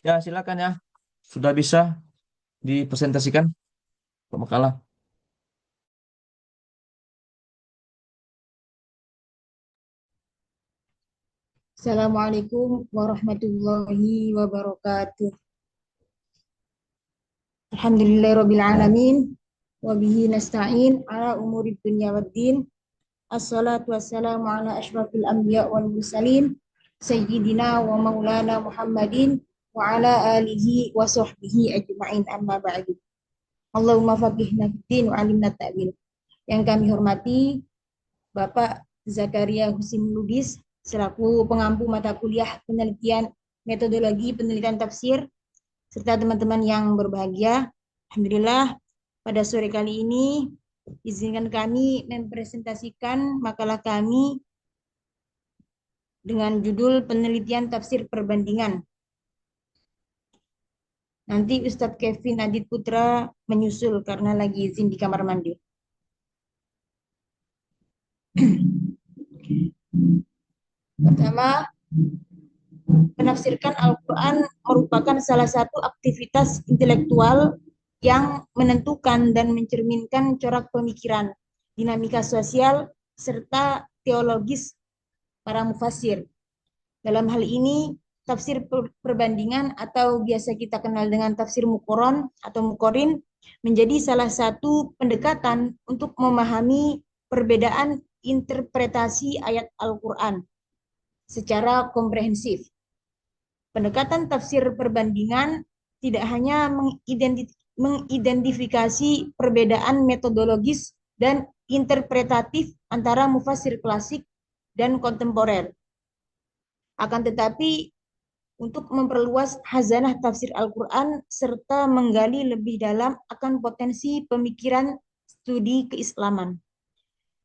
Ya, silakan ya. Sudah bisa dipresentasikan Pak Makalah. Assalamualaikum warahmatullahi wabarakatuh. Alhamdulillahirabbil alamin wa bihi nasta'in ala umuri dunya waddin. Assalatu wassalamu ala asyrafil anbiya wal mursalin sayyidina wa maulana Muhammadin wa ala alihi wa sahbihi ajma'in amma ba'du. Allahumma faqihna fiddin wa alimna ta'wil. Yang kami hormati Bapak Zakaria Husin Lubis selaku pengampu mata kuliah penelitian metodologi penelitian tafsir serta teman-teman yang berbahagia. Alhamdulillah, pada sore kali ini izinkan kami mempresentasikan makalah kami dengan judul penelitian tafsir perbandingan. Nanti Ustadz Kevin Adit Putra menyusul karena lagi izin di kamar mandi. Pertama, menafsirkan Al-Quran merupakan salah satu aktivitas intelektual yang menentukan dan mencerminkan corak pemikiran, dinamika sosial, serta teologis para mufasir. Dalam hal ini, tafsir perbandingan atau biasa kita kenal dengan tafsir mukoron atau mukorin menjadi salah satu pendekatan untuk memahami perbedaan interpretasi ayat Al-Quran secara komprehensif. Pendekatan tafsir perbandingan tidak hanya mengidentifikasi perbedaan metodologis dan interpretatif antara mufasir klasik dan kontemporer. Akan tetapi untuk memperluas hazanah tafsir Al-Quran serta menggali lebih dalam akan potensi pemikiran studi keislaman.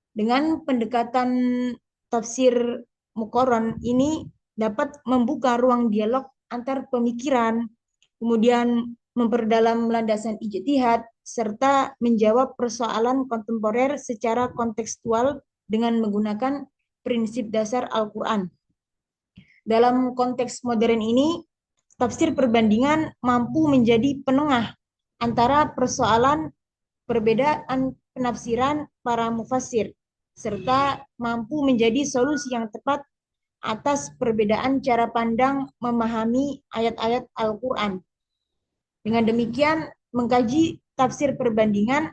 Dengan pendekatan tafsir mukoron ini dapat membuka ruang dialog antar pemikiran, kemudian memperdalam landasan ijtihad, serta menjawab persoalan kontemporer secara kontekstual dengan menggunakan prinsip dasar Al-Quran. Dalam konteks modern ini, tafsir perbandingan mampu menjadi penengah antara persoalan perbedaan penafsiran para mufassir, serta mampu menjadi solusi yang tepat atas perbedaan cara pandang memahami ayat-ayat Al-Quran. Dengan demikian, mengkaji tafsir perbandingan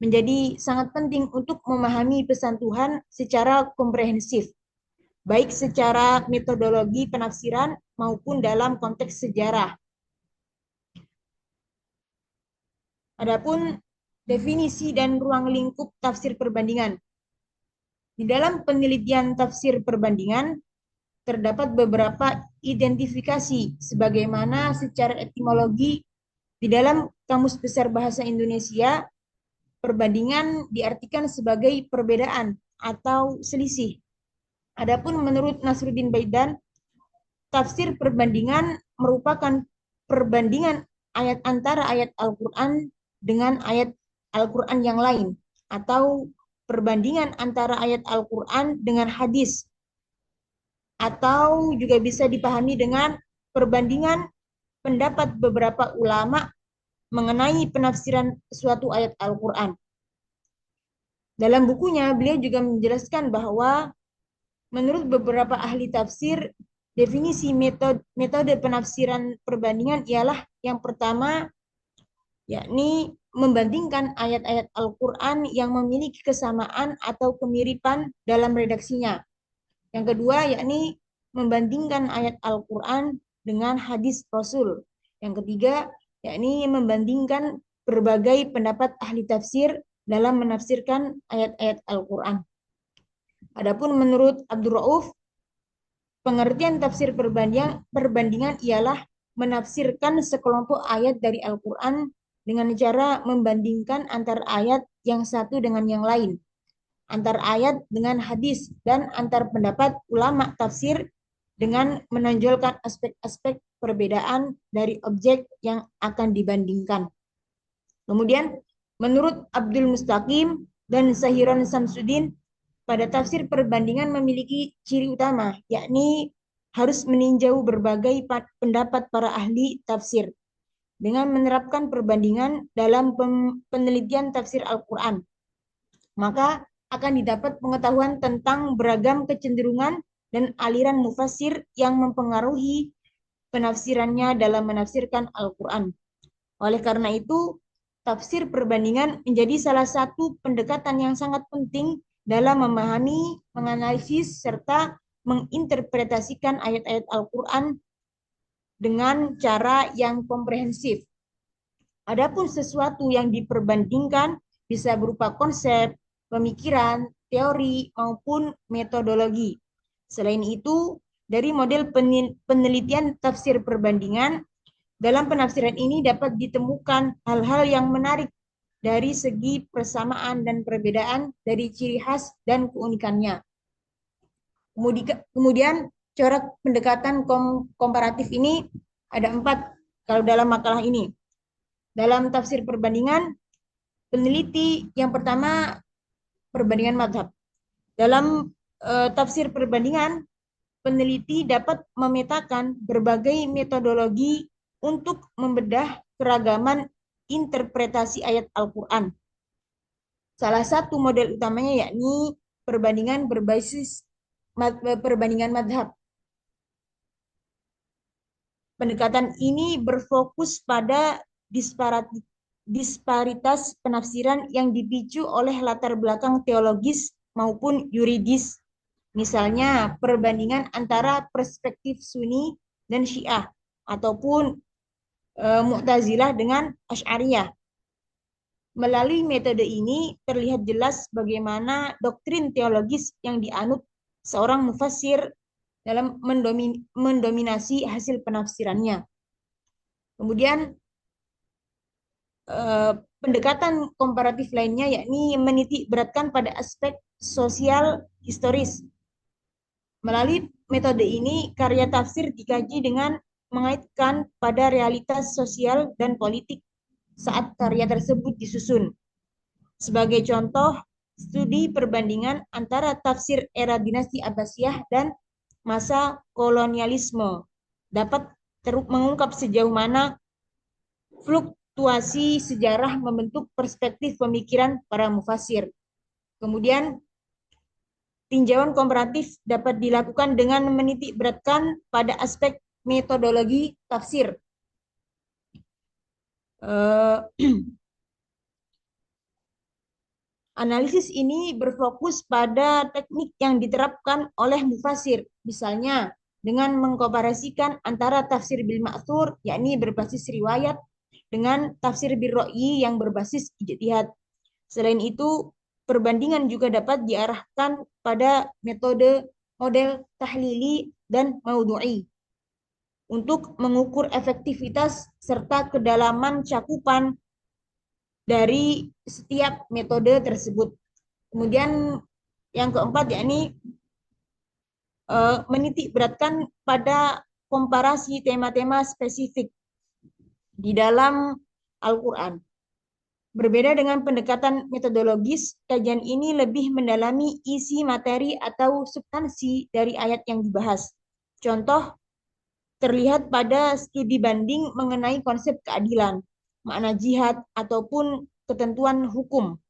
menjadi sangat penting untuk memahami pesan Tuhan secara komprehensif, baik secara metodologi penafsiran maupun dalam konteks sejarah. Adapun definisi dan ruang lingkup tafsir perbandingan. Di dalam penelitian tafsir perbandingan, terdapat beberapa identifikasi sebagaimana secara etimologi di dalam Kamus Besar Bahasa Indonesia, perbandingan diartikan sebagai perbedaan atau selisih. Adapun menurut Nasruddin Baidan, tafsir perbandingan merupakan perbandingan ayat antara ayat Al-Quran dengan ayat Al-Quran yang lain, atau perbandingan antara ayat Al-Quran dengan hadis, atau juga bisa dipahami dengan perbandingan pendapat beberapa ulama mengenai penafsiran suatu ayat Al-Quran. Dalam bukunya, beliau juga menjelaskan bahwa menurut beberapa ahli tafsir, definisi metode penafsiran perbandingan ialah yang pertama, yakni membandingkan ayat-ayat Al-Quran yang memiliki kesamaan atau kemiripan dalam redaksinya. Yang kedua, yakni membandingkan ayat Al-Quran dengan hadis Rasul. Yang ketiga, yakni membandingkan berbagai pendapat ahli tafsir dalam menafsirkan ayat-ayat Al-Quran. Adapun menurut Abdul Rauf, pengertian tafsir perbandingan ialah menafsirkan sekelompok ayat dari Al-Quran dengan cara membandingkan antar ayat yang satu dengan yang lain, antar ayat dengan hadis, dan antar pendapat ulama tafsir dengan menonjolkan aspek-aspek perbedaan dari objek yang akan dibandingkan. Kemudian, menurut Abdul Mustaqim dan Sahiron Samsudin, pada tafsir perbandingan memiliki ciri utama, yakni harus meninjau berbagai pendapat para ahli tafsir dengan menerapkan perbandingan dalam penelitian tafsir Al-Quran. Maka akan didapat pengetahuan tentang beragam kecenderungan dan aliran mufasir yang mempengaruhi penafsirannya dalam menafsirkan Al-Quran. Oleh karena itu, tafsir perbandingan menjadi salah satu pendekatan yang sangat penting dalam memahami, menganalisis, serta menginterpretasikan ayat-ayat Al-Quran dengan cara yang komprehensif. Adapun sesuatu yang diperbandingkan bisa berupa konsep, pemikiran, teori, maupun metodologi. Selain itu, dari model penelitian tafsir perbandingan, dalam penafsiran ini dapat ditemukan hal-hal yang menarik dari segi persamaan dan perbedaan dari ciri khas dan keunikannya. Kemudian corak pendekatan komparatif ini ada 4 kalau dalam makalah ini. Dalam tafsir perbandingan, peneliti yang pertama perbandingan madhab. Dalam tafsir perbandingan, peneliti dapat memetakan berbagai metodologi untuk membedah keragaman interpretasi ayat Al-Quran. Salah satu model utamanya yakni perbandingan berbasis perbandingan madhab. Pendekatan ini berfokus pada disparitas penafsiran yang dipicu oleh latar belakang teologis maupun yuridis. Misalnya perbandingan antara perspektif Sunni dan Syiah ataupun Mu'tazilah dengan Asy'ariyah. Melalui metode ini terlihat jelas bagaimana doktrin teologis yang dianut seorang mufassir dalam mendominasi hasil penafsirannya. Kemudian pendekatan komparatif lainnya yakni menitik beratkan pada aspek sosial historis. Melalui metode ini, karya tafsir dikaji dengan mengaitkan pada realitas sosial dan politik saat karya tersebut disusun. Sebagai contoh, studi perbandingan antara tafsir era dinasti Abbasiyah dan masa kolonialisme dapat mengungkap sejauh mana fluktuasi sejarah membentuk perspektif pemikiran para mufasir. Kemudian, tinjauan komparatif dapat dilakukan dengan menitik beratkan pada aspek metodologi tafsir. Analisis ini berfokus pada teknik yang diterapkan oleh mufasir, misalnya dengan mengkomparasikan antara tafsir bil ma'thur, yakni berbasis riwayat, dengan tafsir bil ra'yi yang berbasis ijtihad. Selain itu, perbandingan juga dapat diarahkan pada metode model tahlili dan maudhu'i untuk mengukur efektivitas serta kedalaman cakupan dari setiap metode tersebut. Kemudian yang keempat yakni menitik beratkan pada komparasi tema-tema spesifik di dalam Al-Quran. Berbeda dengan pendekatan metodologis, kajian ini lebih mendalami isi materi atau substansi dari ayat yang dibahas. Contoh terlihat pada studi banding mengenai konsep keadilan, makna jihad, ataupun ketentuan hukum.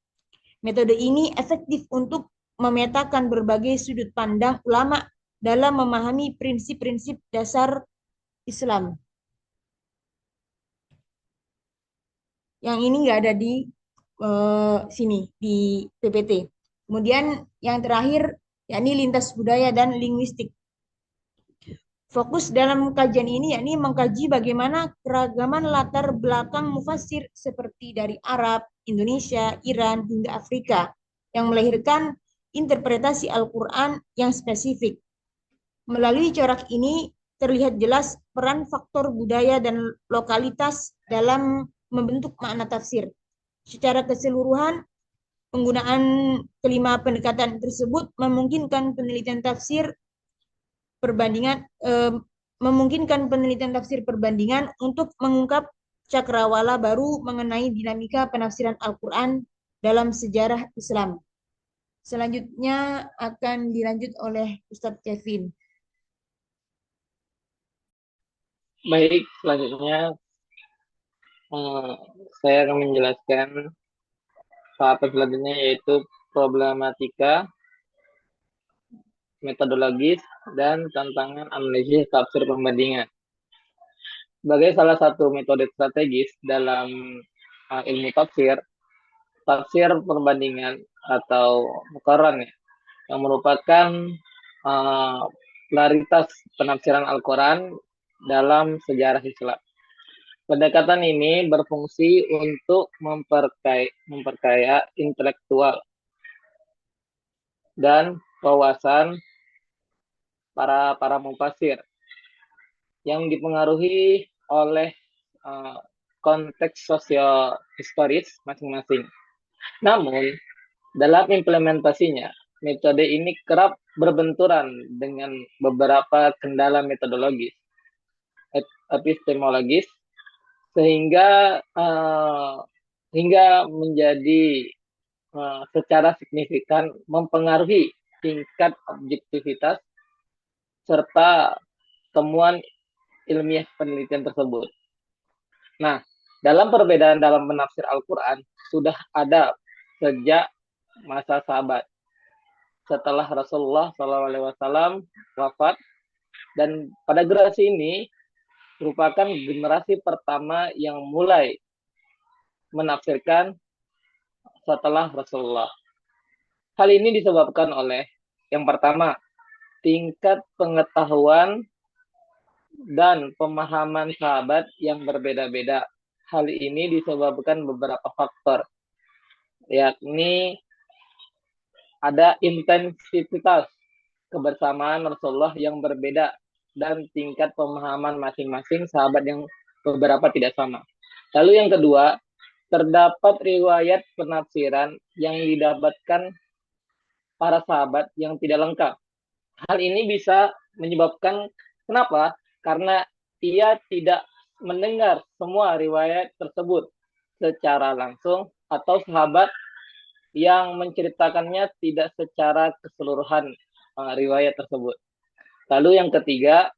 Metode ini efektif untuk memetakan berbagai sudut pandang ulama dalam memahami prinsip-prinsip dasar Islam. Yang ini nggak ada di sini, di PPT. Kemudian yang terakhir, yakni lintas budaya dan linguistik. Fokus dalam kajian ini yakni mengkaji bagaimana keragaman latar belakang mufasir seperti dari Arab, Indonesia, Iran, hingga Afrika yang melahirkan interpretasi Al-Quran yang spesifik. Melalui corak ini terlihat jelas peran faktor budaya dan lokalitas dalam membentuk makna tafsir. Secara keseluruhan, penggunaan kelima pendekatan tersebut memungkinkan penelitian tafsir perbandingan untuk mengungkap cakrawala baru mengenai dinamika penafsiran Al-Quran dalam sejarah Islam. Selanjutnya akan dilanjut oleh Ustadz Kevin. Baik, selanjutnya eh, saya akan menjelaskan tahapan selanjutnya yaitu problematika, metodologis, dan tantangan analisis tafsir pembandingan. Sebagai salah satu metode strategis dalam ilmu tafsir, tafsir perbandingan atau muqarran ya, yang merupakan uh, pluralitas penafsiran Al-Quran dalam sejarah Islam. Pendekatan ini berfungsi untuk memperkaya intelektual dan wawasan para mufasir yang dipengaruhi oleh uh, konteks sosio-historis masing-masing. Namun, dalam implementasinya, metode ini kerap berbenturan dengan beberapa kendala metodologis, epistemologis, sehingga hingga menjadi secara signifikan mempengaruhi tingkat objektivitas serta temuan ilmiah penelitian tersebut. Nah, dalam perbedaan dalam menafsir Al-Quran sudah ada sejak masa sahabat. Setelah Rasulullah SAW wafat, dan pada generasi ini merupakan generasi pertama yang mulai menafsirkan setelah Rasulullah. Hal ini disebabkan oleh yang pertama, tingkat pengetahuan dan pemahaman sahabat yang berbeda-beda. Hal ini disebabkan beberapa faktor, yakni ada intensitas kebersamaan Rasulullah yang berbeda dan tingkat pemahaman masing-masing sahabat yang beberapa tidak sama. Lalu yang kedua, terdapat riwayat penafsiran yang didapatkan para sahabat yang tidak lengkap. Hal ini bisa menyebabkan kenapa? Karena ia tidak mendengar semua riwayat tersebut secara langsung atau sahabat yang menceritakannya tidak secara keseluruhan riwayat tersebut. Lalu yang ketiga,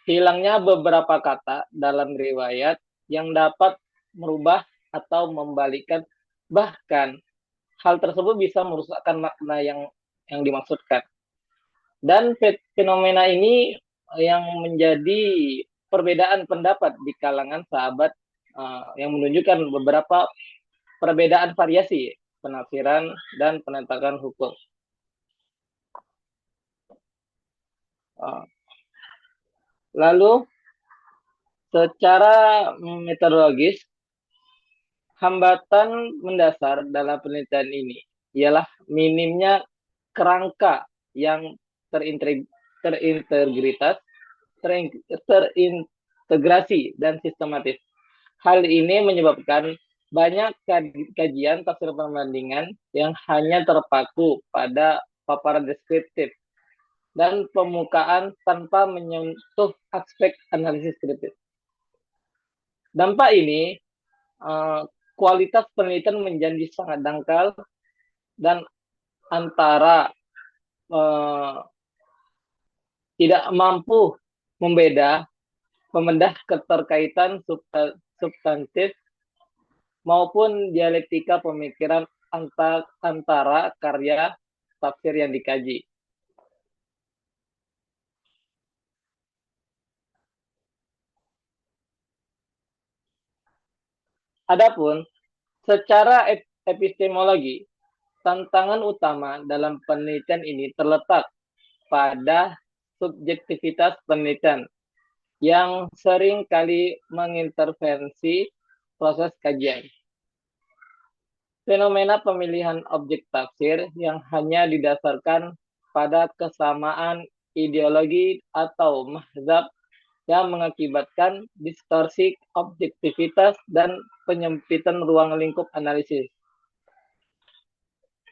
hilangnya beberapa kata dalam riwayat yang dapat merubah atau membalikkan, bahkan hal tersebut bisa merusakkan makna yang dimaksudkan. Dan fenomena ini yang menjadi perbedaan pendapat di kalangan sahabat yang menunjukkan beberapa perbedaan variasi penafsiran dan penetapan hukum. Lalu secara metodologis, hambatan mendasar dalam penelitian ini ialah minimnya kerangka yang terintegritas, terintegrasi, dan sistematis. Hal ini menyebabkan banyak kajian tafsir perbandingan yang hanya terpaku pada paparan deskriptif dan pemukaan tanpa menyentuh aspek analisis kritis. Dampak ini, kualitas penelitian menjadi sangat dangkal dan antara tidak mampu membedah keterkaitan substantif maupun dialektika pemikiran antara karya tafsir yang dikaji. Adapun secara epistemologi, tantangan utama dalam penelitian ini terletak pada subjektivitas penelitian yang sering kali mengintervensi proses kajian. Fenomena pemilihan objek tafsir yang hanya didasarkan pada kesamaan ideologi atau mazhab yang mengakibatkan distorsi objektivitas dan penyempitan ruang lingkup analisis.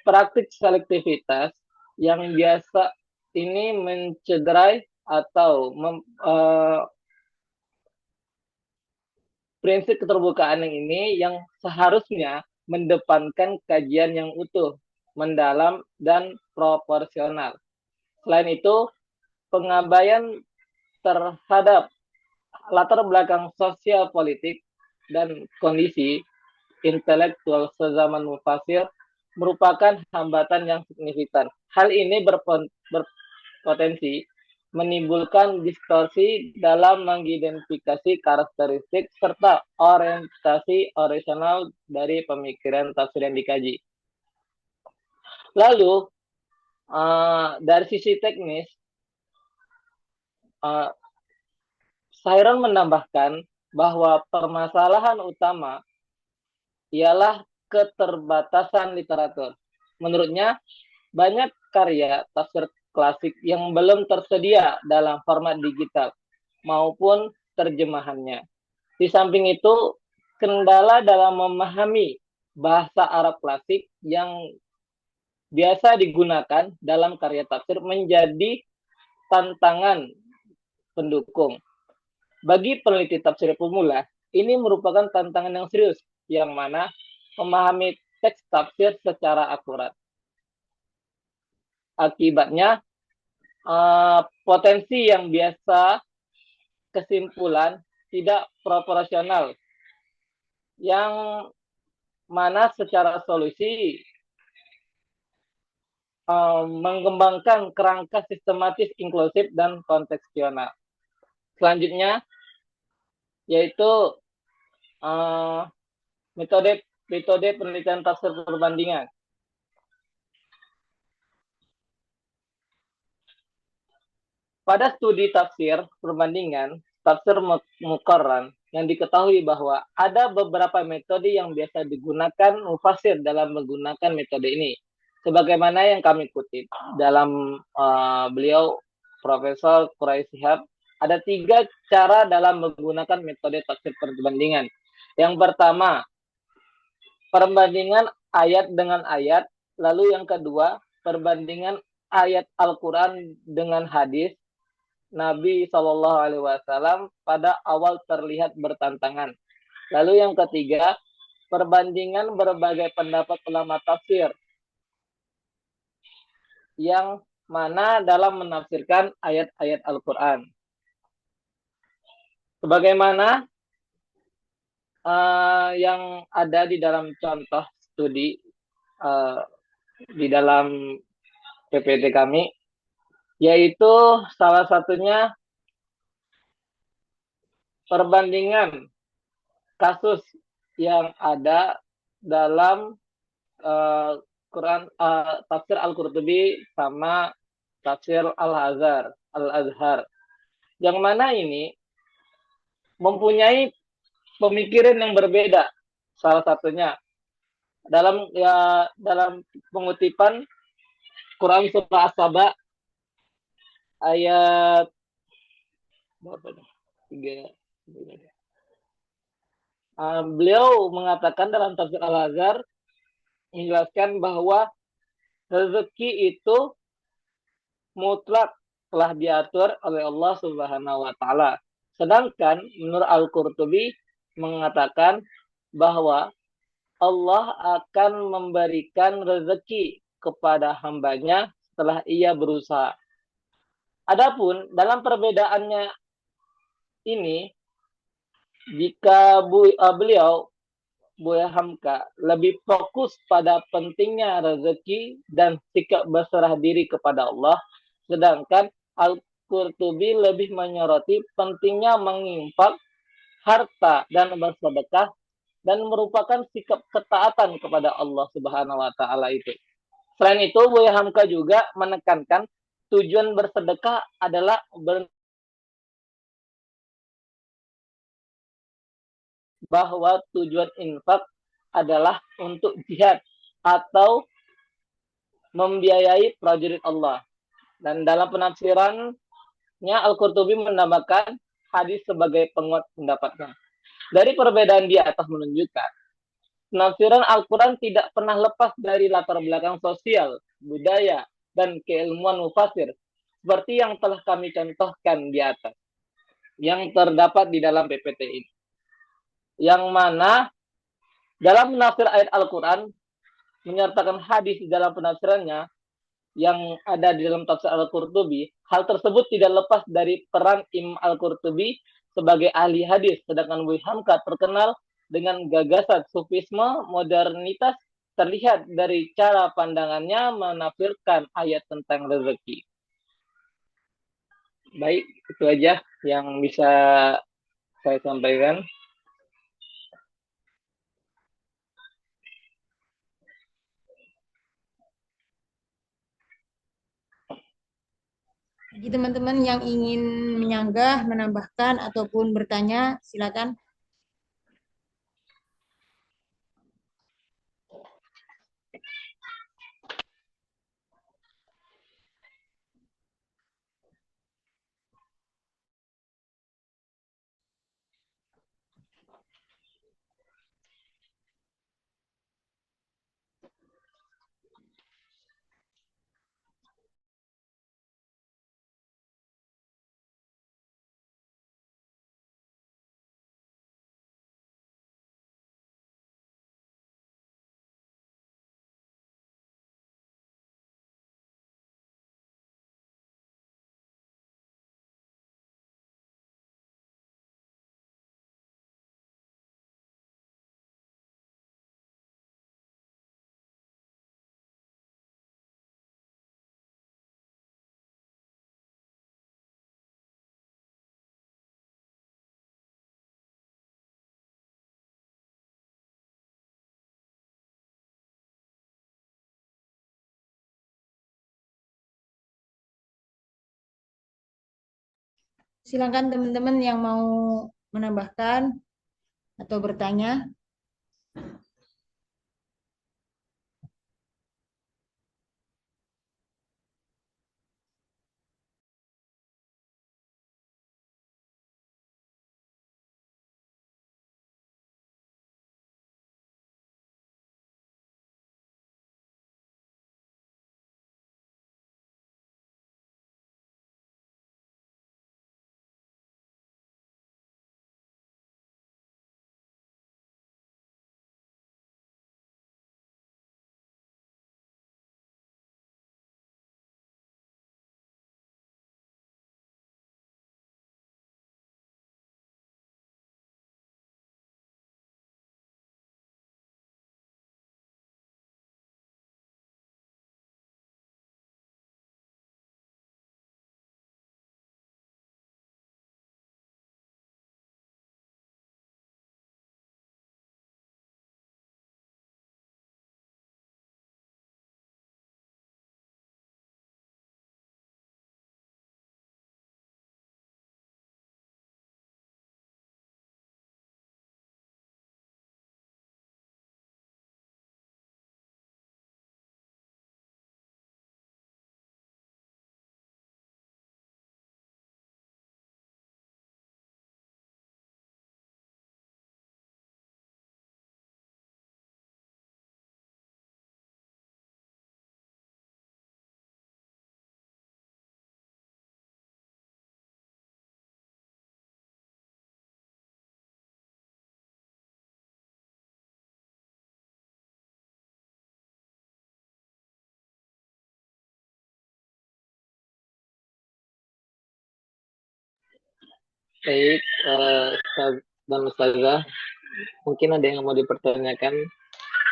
Praktik selektivitas yang biasa ini mencederai atau prinsip keterbukaan yang ini yang seharusnya mendepankan kajian yang utuh, mendalam, dan proporsional. Selain itu, pengabaian terhadap latar belakang sosial politik dan kondisi intelektual sezaman mufasir merupakan hambatan yang signifikan. Hal ini berpotensi menimbulkan distorsi dalam mengidentifikasi karakteristik serta orientasi original dari pemikiran tafsir yang dikaji. Lalu, dari sisi teknis, Sairon menambahkan bahwa permasalahan utama ialah keterbatasan literatur. Menurutnya, banyak karya tafsir klasik yang belum tersedia dalam format digital maupun terjemahannya. Di samping itu, kendala dalam memahami bahasa Arab klasik yang biasa digunakan dalam karya tafsir menjadi tantangan pendukung. Bagi peneliti tafsir pemula, ini merupakan tantangan yang serius, yang mana memahami teks tafsir secara akurat. Akibatnya, potensi yang biasa kesimpulan tidak proporsional, yang mana secara solusi mengembangkan kerangka sistematis, inklusif, dan kontekstual. Selanjutnya, yaitu metode penelitian tafsir perbandingan. Pada studi tafsir perbandingan, tafsir muqarran, yang diketahui bahwa ada beberapa metode yang biasa digunakan mufasir dalam menggunakan metode ini. Sebagaimana yang kami kutip dalam beliau, Profesor Quraish Shihab, ada 3 cara dalam menggunakan metode tafsir perbandingan. Yang pertama, perbandingan ayat dengan ayat. Lalu yang kedua, perbandingan ayat Al-Quran dengan hadis Nabi SAW pada awal terlihat bertentangan. Lalu yang ketiga, perbandingan berbagai pendapat ulama tafsir yang mana dalam menafsirkan ayat-ayat Al-Quran. Sebagaimana yang ada di dalam contoh studi di dalam PPT kami, yaitu salah satunya perbandingan kasus yang ada dalam Quran, tafsir Al-Qurtubi sama tafsir Al-Azhar, yang mana ini mempunyai pemikiran yang berbeda. Salah satunya dalam pengutipan Quran surah As-Saba ayat 3. Beliau mengatakan dalam tafsir Al-Azhar, menjelaskan bahwa rezeki itu mutlak telah diatur oleh Allah Subhanahu wa taala. Sedangkan menurut Al-Qurtubi mengatakan bahwa Allah akan memberikan rezeki kepada hambanya setelah ia berusaha. Adapun dalam perbedaannya ini, jika beliau Buya Hamka lebih fokus pada pentingnya rezeki dan sikap berserah diri kepada Allah, sedangkan Al-Qurtubi lebih menyoroti pentingnya menginfak harta dan bersedekah dan merupakan sikap ketaatan kepada Allah Subhanahu wa taala itu. Selain itu, Buya Hamka juga menekankan tujuan bersedekah adalah bahwa tujuan infak adalah untuk jihad atau membiayai prajurit Allah. Dan dalam penafsirannya, Al-Qurtubi menambahkan hadis sebagai penguat pendapatnya. Dari perbedaan di atas menunjukkan, penafsiran Al-Quran tidak pernah lepas dari latar belakang sosial, budaya, dan keilmuan mufasir, seperti yang telah kami contohkan di atas, yang terdapat di dalam PPT ini. Yang mana dalam menafsir ayat Al-Quran menyertakan hadis di dalam penafsirannya yang ada di dalam tafsir Al-Qurtubi, hal tersebut tidak lepas dari peran Imam Al-Qurtubi sebagai ahli hadis, sedangkan Buya Hamka terkenal dengan gagasan sufisme modernitas terlihat dari cara pandangannya menafsirkan ayat tentang rezeki. Baik, itu aja yang bisa saya sampaikan. Bagi teman-teman yang ingin menyanggah, menambahkan, ataupun bertanya, silakan. Silakan teman-teman yang mau menambahkan atau bertanya. Baik, Ustaz dan Ustazah, mungkin ada yang mau dipertanyakan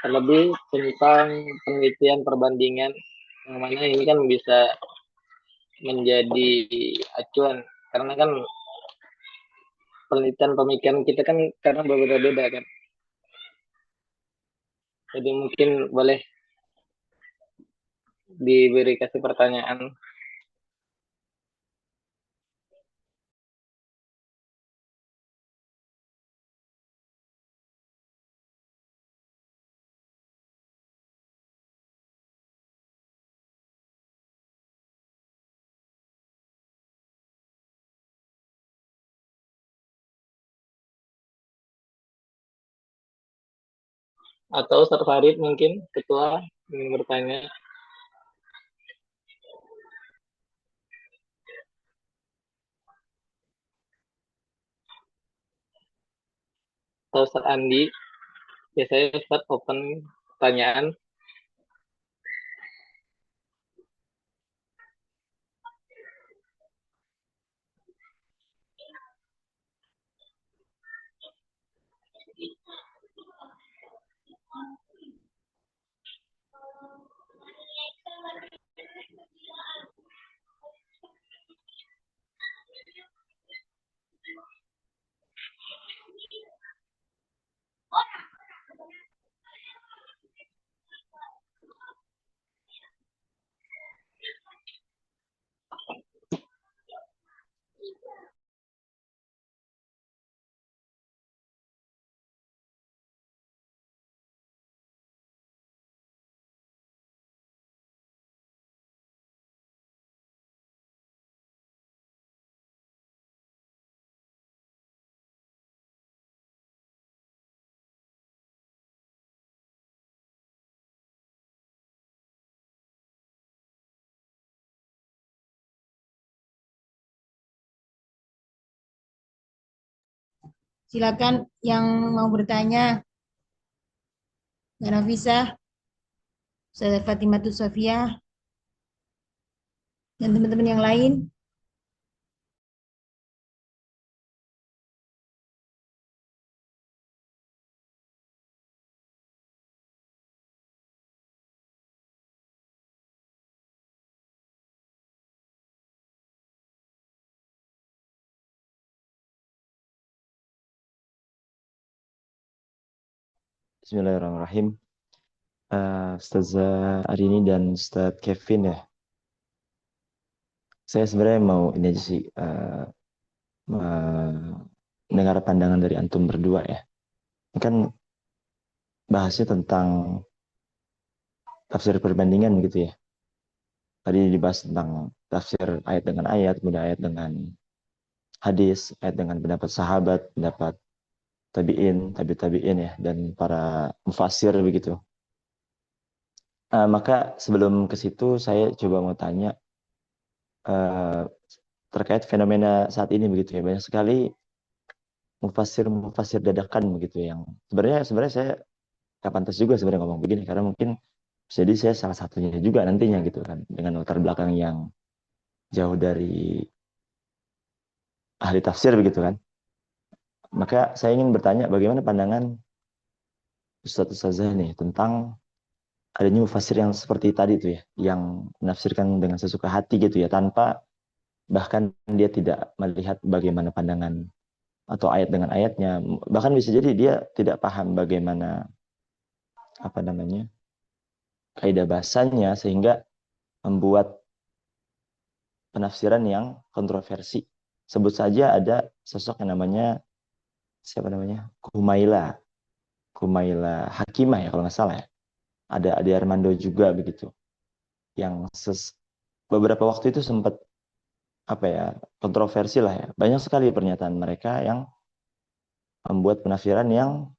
terlebih tentang penelitian perbandingan yang mana ini kan bisa menjadi acuan karena kan penelitian pemikiran kita kan karena berbeda-beda kan. Jadi mungkin boleh diberi kasih pertanyaan. Atau Ustaz Farid mungkin ketua ingin bertanya. Atau Ustaz Andi, biasanya Ustaz open pertanyaan. Silakan yang mau bertanya, Mbak Nafisah, Ustazah Fatimah Sofia, dan teman-teman yang lain. Bismillahirrahmanirrahim. Ustazah Arini dan Ustadz Kevin ya. Saya sebenarnya mau ini aja sih, mendengar pandangan dari antum berdua ya. Ini kan bahasnya tentang tafsir perbandingan gitu ya. Tadi dibahas tentang tafsir ayat dengan ayat, kemudian ayat dengan hadis, ayat dengan pendapat sahabat, pendapat tabi'in ya, dan para mufassir begitu. Maka sebelum ke situ saya coba mau tanya terkait fenomena saat ini begitu ya. Banyak sekali mufasir dadakan begitu yang sebenarnya saya gak pantas juga sebenarnya ngomong begini karena mungkin jadi saya salah satunya juga nantinya gitu kan dengan latar belakang yang jauh dari ahli tafsir begitu kan. Maka saya ingin bertanya bagaimana pandangan Ustadz Ustazah nih tentang adanya mufasir yang seperti tadi tuh ya, yang menafsirkan dengan sesuka hati gitu ya, tanpa bahkan dia tidak melihat bagaimana pandangan atau ayat dengan ayatnya, bahkan bisa jadi dia tidak paham bagaimana apa namanya kaidah bahasanya sehingga membuat penafsiran yang kontroversi. Sebut saja ada sosok yang namanya siapa namanya Kumaila Hakimah ya kalau nggak salah ya. Ada Ade Armando juga begitu yang beberapa waktu itu sempat apa ya kontroversi lah ya. Banyak sekali pernyataan mereka yang membuat penafsiran yang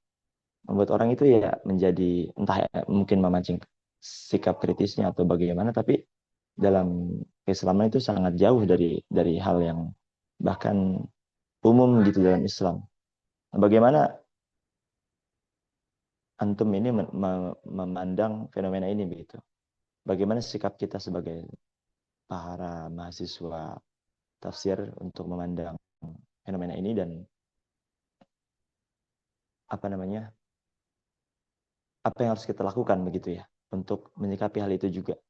membuat orang itu ya menjadi entah ya, mungkin memancing sikap kritisnya atau bagaimana, tapi dalam keislaman itu sangat jauh dari hal yang bahkan umum gitu dalam Islam. Nah, bagaimana antum ini memandang fenomena ini begitu? Bagaimana sikap kita sebagai para mahasiswa tafsir untuk memandang fenomena ini dan apa namanya apa yang harus kita lakukan begitu ya untuk menyikapi hal itu juga.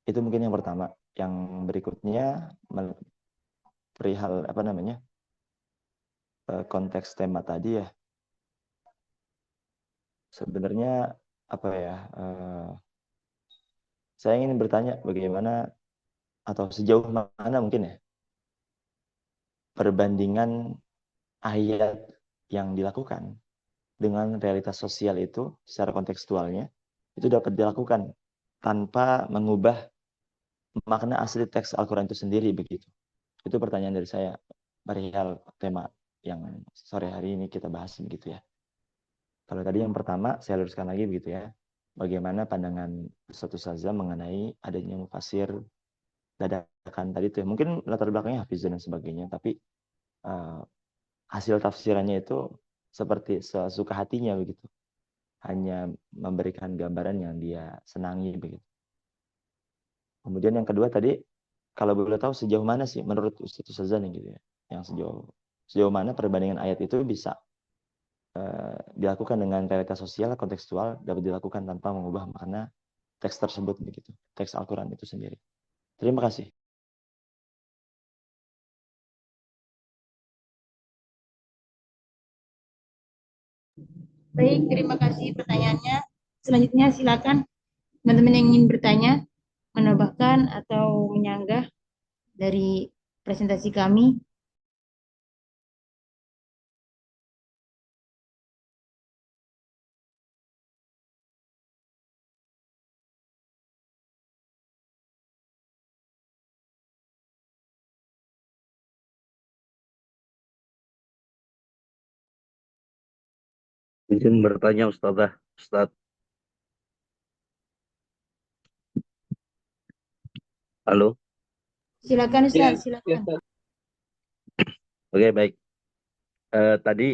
Itu mungkin yang pertama. Yang berikutnya perihal apa namanya konteks tema tadi ya. Sebenarnya apa ya? Saya ingin bertanya bagaimana atau sejauh mana mungkin ya perbandingan ayat yang dilakukan dengan realitas sosial itu secara kontekstualnya itu dapat dilakukan tanpa mengubah makna asli teks Al-Quran itu sendiri begitu. Itu pertanyaan dari saya perihal tema yang sore hari ini kita bahas begitu ya. Kalau tadi yang pertama saya luruskan lagi begitu ya. Bagaimana pandangan Ustadz Ustazah mengenai adanya mufasir dadakan tadi itu ya. Mungkin latar belakangnya hafizan dan sebagainya, tapi hasil tafsirannya itu seperti sesuka hatinya begitu. Hanya memberikan gambaran yang dia senangi begitu. Kemudian yang kedua tadi, kalau boleh tahu sejauh mana sih menurut Ustadz Ustazah nih gitu ya, yang sejauh mana perbandingan ayat itu bisa dilakukan dengan realitas sosial kontekstual dapat dilakukan tanpa mengubah makna teks tersebut begitu, teks Al-Quran itu sendiri. Terima kasih. Baik, terima kasih pertanyaannya. Selanjutnya silakan teman-teman yang ingin bertanya, menambahkan atau menyanggah dari presentasi kami. Izin bertanya Ustazah, Ustaz. Halo. Silakan Ya, Ustaz, silakan. Ustaz. Oke, baik. Tadi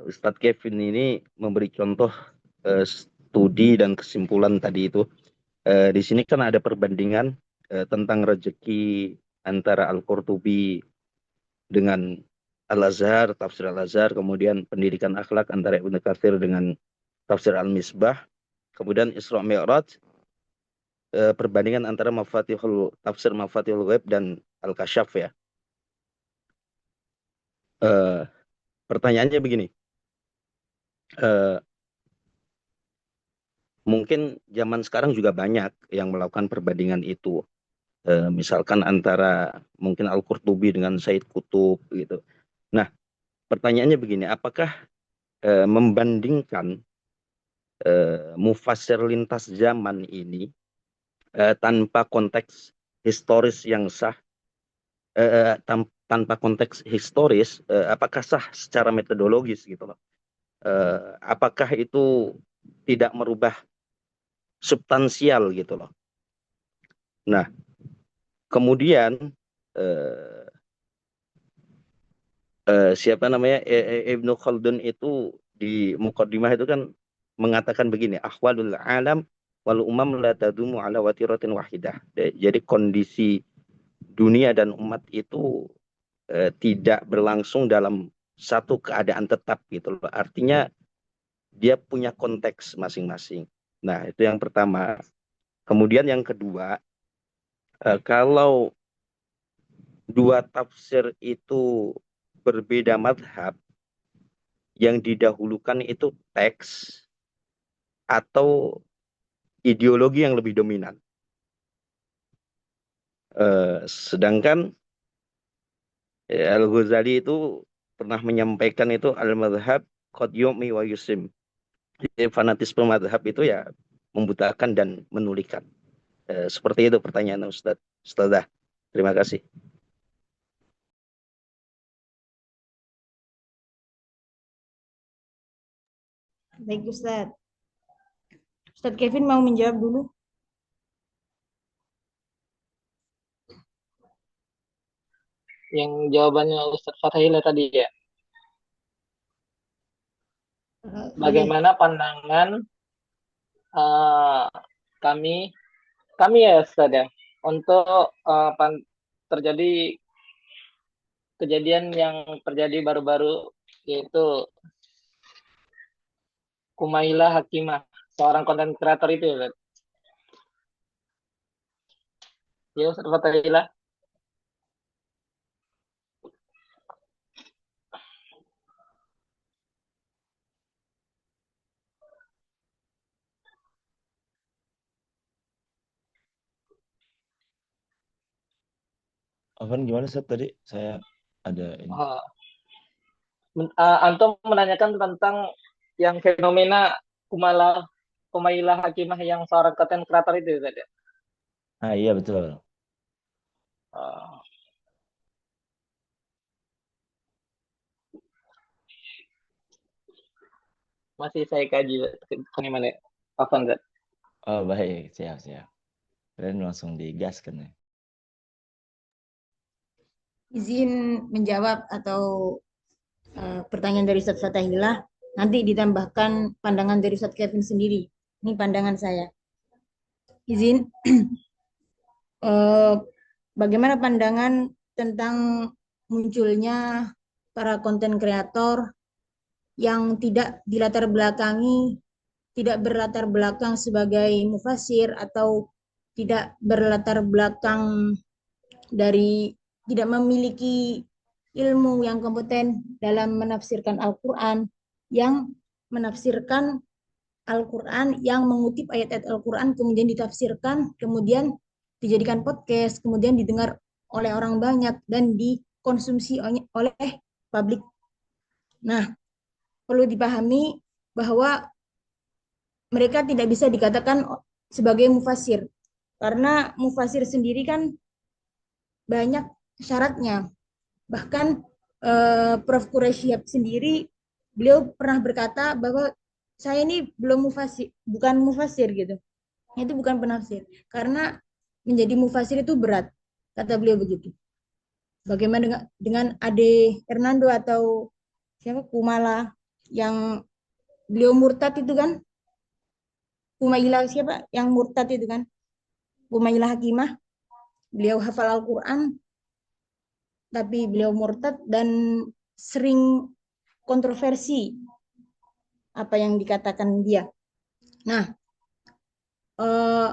Ustadz Kevin ini memberi contoh studi dan kesimpulan tadi itu. Di sini kan ada perbandingan tentang rezeki antara Al-Qurtubi dengan Al-Azhar, tafsir Al-Azhar, kemudian pendidikan akhlak antara Ibnu Katsir dengan tafsir Al-Misbah, kemudian Isra Mi'raj, perbandingan antara tafsir Mafatihul Ghaib dan Al-Kasyaf ya. Pertanyaannya begini, mungkin zaman sekarang juga banyak yang melakukan perbandingan itu. Misalkan antara mungkin Al-Qurtubi dengan Said Qutb gitu. Nah, pertanyaannya begini, apakah membandingkan mufassir lintas zaman ini tanpa konteks historis yang sah, tanpa konteks historis, apakah sah secara metodologis gitu loh? Apakah itu tidak merubah substansial gitu loh? Nah, kemudian siapa namanya Ibnu Khaldun itu di Muqaddimah itu kan mengatakan begini, ahwalul alam wal umam la tadumu ala watiratin wahidah. Jadi kondisi dunia dan umat itu tidak berlangsung dalam satu keadaan tetap gitu loh. Artinya dia punya konteks masing-masing. Nah, itu yang pertama. Kemudian yang kedua, kalau dua tafsir itu berbeda madhab, yang didahulukan itu teks atau ideologi yang lebih dominan. Sedangkan Al-Ghazali itu pernah menyampaikan itu al-madhab qad yu'mi wa yusim. Jadi fanatisme madhab itu ya membutakan dan menulikan. Seperti itu pertanyaan Ustadzah. Terima kasih. Baik Ustadz. Ustadz Kevin mau menjawab dulu. Yang jawabannya Ustadz Fathahila tadi ya. Boleh. Bagaimana pandangan kami ya Ustadz ya, untuk terjadi kejadian yang terjadi baru-baru, yaitu Kumaila Hakimah, seorang konten kreator itu ya Ustadz. Ya Ustadz Fathahila. Afan gimana Ustaz tadi? Saya ada ini. Antum menanyakan tentang yang fenomena Kumaila Hakimah yang seorang konten kreator itu tadi. Ah iya betul. Masih saya kaji fenomena apa enggak? Oh baik, siap. Kalian langsung digaskan ya. Izin menjawab atau pertanyaan dari Ustadz Fathahillah, nanti ditambahkan pandangan dari Ustadz Kevin sendiri. Ini pandangan saya. Izin, bagaimana pandangan tentang munculnya para konten kreator yang tidak berlatar belakang sebagai mufasir atau tidak berlatar belakang dari tidak memiliki ilmu yang kompeten dalam menafsirkan Al-Quran, yang menafsirkan Al-Quran, yang mengutip ayat-ayat Al-Quran, kemudian ditafsirkan, kemudian dijadikan podcast, kemudian didengar oleh orang banyak, dan dikonsumsi oleh publik. Nah, perlu dipahami bahwa mereka tidak bisa dikatakan sebagai mufasir, karena mufasir sendiri kan banyak syaratnya. Bahkan Prof. Quraisyihab sendiri, beliau pernah berkata bahwa saya ini bukan mufasir gitu. Itu bukan penafsir. Karena menjadi mufasir itu berat, kata beliau begitu. Bagaimana dengan Ade Hernando atau siapa Kumala yang beliau murtad itu kan? Umayyah siapa yang murtad itu kan? Umayyah Hakimah, beliau hafal Al-Quran, tapi beliau murtad dan sering kontroversi apa yang dikatakan dia. Nah, eh,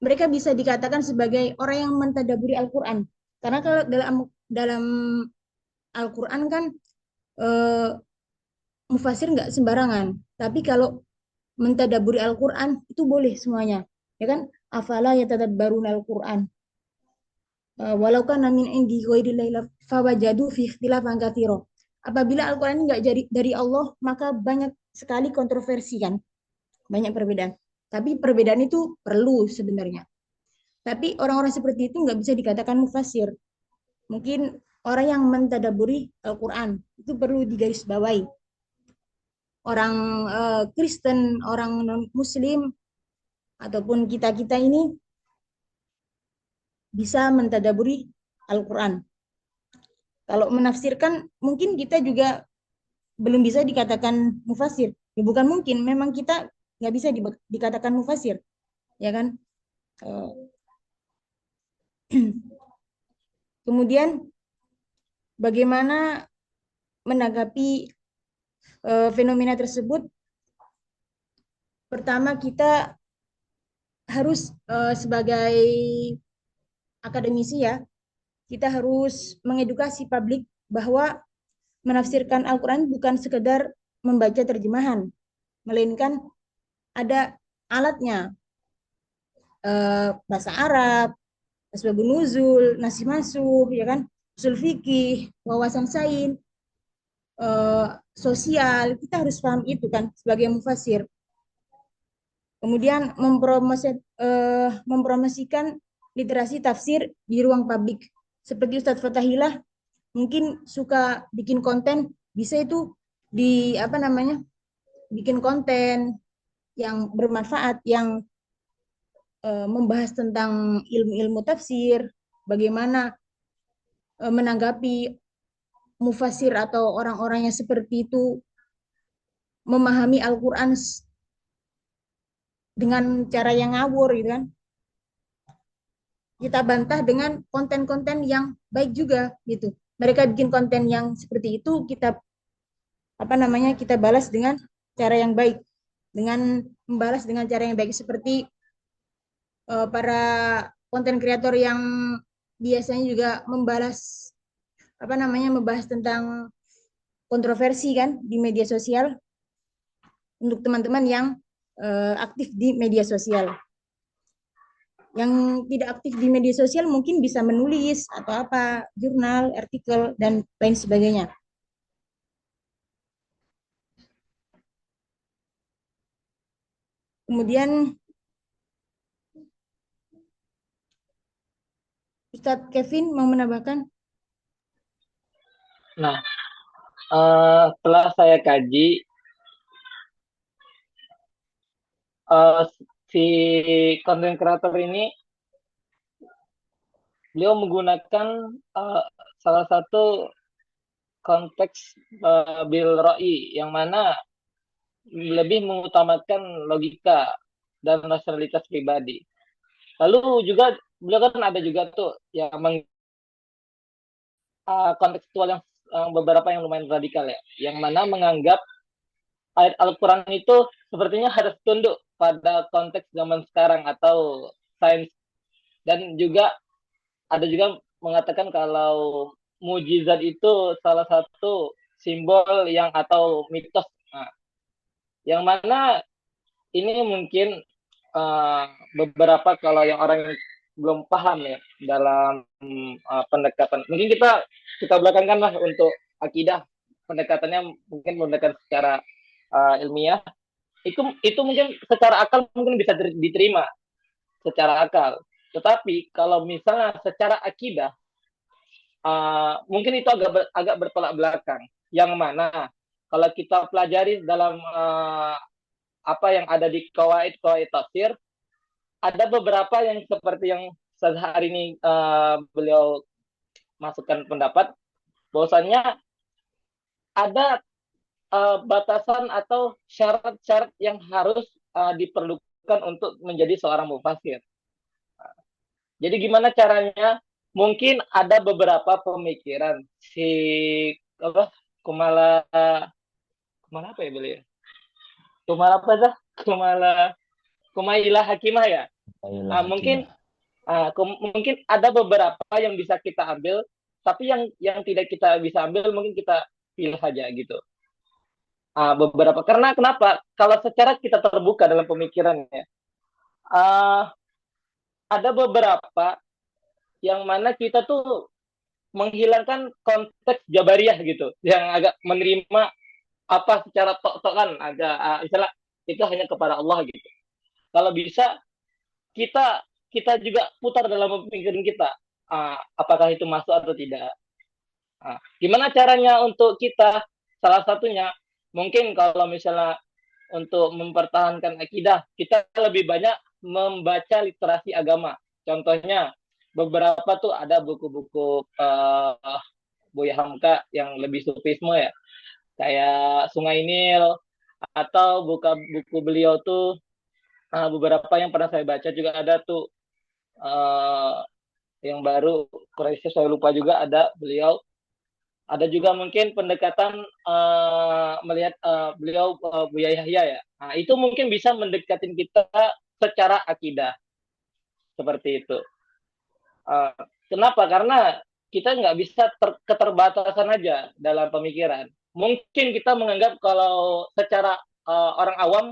mereka bisa dikatakan sebagai orang yang mentadaburi Al-Quran. Karena kalau dalam Al-Quran kan eh, mufasir nggak sembarangan. Tapi kalau mentadaburi Al-Quran itu boleh semuanya. Ya kan? Afala yatadabbaruna Al-Quran. Walau kan min indi ghairillahi fawajadu fi ikhtilafan katsira. Apabila Al-Quran ini nggak dari Allah, maka banyak sekali kontroversi kan, banyak perbedaan. Tapi perbedaan itu perlu sebenarnya. Tapi orang-orang seperti itu nggak bisa dikatakan mufasir. Mungkin orang yang mentadaburi Al-Quran itu perlu digarisbawahi. Orang Kristen, orang non-Muslim, ataupun kita-kita ini bisa mentadaburi Al-Quran. Kalau menafsirkan, mungkin kita juga belum bisa dikatakan mufasir. Ya bukan mungkin, memang kita nggak bisa dikatakan mufasir, ya kan? Kemudian bagaimana menanggapi fenomena tersebut? Pertama, kita harus sebagai akademisi ya, kita harus mengedukasi publik bahwa menafsirkan Al-Quran bukan sekedar membaca terjemahan, melainkan ada alatnya, bahasa Arab, asbabun nuzul, nasih masuh, ya kan, usul fikih, wawasan sains, sosial, kita harus paham itu kan sebagai mufasir. Kemudian mempromosikan literasi tafsir di ruang publik. Seperti Ustadz Fatahillah mungkin suka bikin konten, bisa itu di apa namanya, bikin konten yang bermanfaat, yang membahas tentang ilmu-ilmu tafsir, bagaimana menanggapi mufasir atau orang-orang yang seperti itu memahami Al-Quran dengan cara yang ngawur gitu kan. Kita bantah dengan konten-konten yang baik juga gitu. Mereka bikin konten yang seperti itu, kita apa namanya, kita balas dengan cara yang baik, dengan membalas dengan cara yang baik, seperti para konten kreator yang biasanya juga membalas apa namanya, membahas tentang kontroversi kan di media sosial, untuk teman-teman yang aktif di media sosial. Yang tidak aktif di media sosial mungkin bisa menulis atau apa, jurnal, artikel, dan lain sebagainya. Kemudian Ustadz Kevin mau menambahkan? Nah, setelah saya kaji, si konten kreator ini, beliau menggunakan salah satu konteks bil roi, yang mana lebih mengutamakan logika dan rasionalitas pribadi. Lalu juga beliau kan ada juga tuh yang kontekstual yang beberapa yang lumayan radikal ya, yang mana menganggap ayat Al-Quran itu sepertinya harus tunduk pada konteks zaman sekarang atau sains, dan juga ada juga mengatakan kalau mujizat itu salah satu simbol yang atau mitos. Nah, yang mana ini mungkin beberapa kalau yang orang yang belum paham ya dalam pendekatan, mungkin kita belakangkan lah untuk akidah, pendekatannya mungkin pendekatan secara ilmiah, itu mungkin secara akal mungkin bisa diterima secara akal, tetapi kalau misalnya secara akidah mungkin itu agak bertolak belakang, yang mana kalau kita pelajari dalam apa yang ada di kawaid tafsir, ada beberapa yang seperti yang hari ini beliau masukan pendapat bahwasannya ada batasan atau syarat-syarat yang harus diperlukan untuk menjadi seorang mufasir. Jadi gimana caranya? Mungkin ada beberapa pemikiran si apa Kumala Kumala apa ya beliau? Kumala apa dah? Kumailah Hakimah ya. Ayolah Mungkin Hakimah. mungkin ada beberapa yang bisa kita ambil, tapi yang tidak kita bisa ambil mungkin kita pilih saja gitu. Beberapa karena kenapa? Kalau secara kita terbuka dalam pemikirannya, uh, ada beberapa yang mana kita tuh menghilangkan konteks jabariyah gitu, yang agak menerima apa secara tok-tok kan, agak istilah itu hanya kepada Allah gitu. Kalau bisa kita kita juga putar dalam pemikiran kita, apakah itu masuk atau tidak. Gimana caranya untuk kita? Salah satunya mungkin kalau misalnya untuk mempertahankan akidah, kita lebih banyak membaca literasi agama. Contohnya beberapa tuh ada buku-buku Buya Hamka yang lebih sufisme ya, kayak Sungai Nil, atau buku beliau tuh beberapa yang pernah saya baca juga ada tuh yang baru koreksi saya lupa juga ada beliau. Ada juga mungkin pendekatan melihat beliau Buya Yahya ya. Nah, itu mungkin bisa mendekatin kita secara akidah seperti itu. Uh, Kenapa? Karena kita nggak bisa keterbatasan aja dalam pemikiran. Mungkin kita menganggap kalau secara orang awam,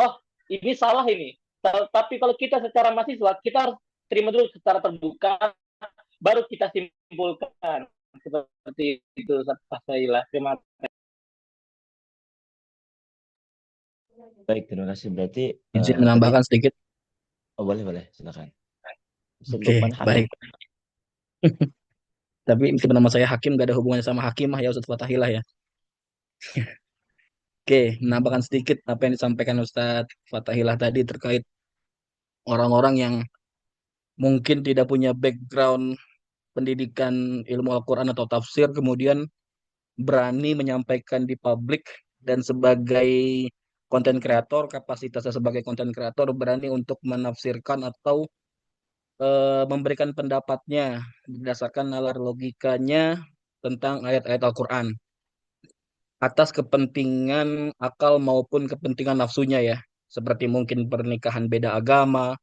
oh ini salah ini. Tapi kalau kita secara mahasiswa, kita harus terima dulu secara terbuka, baru kita simpulkan. Seperti itu, Sailah. Terima kasih. Baik, terima kasih. Berarti Izin tadi menambahkan sedikit. boleh silakan. Ustaz Oke, Lukman Hakim. baik. Tapi meskipun nama saya Hakim, gak ada hubungannya sama Hakimah ya Ustadz Fatahillah ya. Oke, menambahkan sedikit apa yang disampaikan Ustadz Fatahillah tadi terkait orang-orang yang mungkin tidak punya background pendidikan ilmu Al-Quran atau tafsir, kemudian berani menyampaikan di publik dan sebagai konten kreator, kapasitasnya sebagai konten kreator berani untuk menafsirkan atau memberikan pendapatnya berdasarkan nalar logikanya tentang ayat-ayat Al-Quran atas kepentingan akal maupun kepentingan nafsunya ya, seperti mungkin pernikahan beda agama,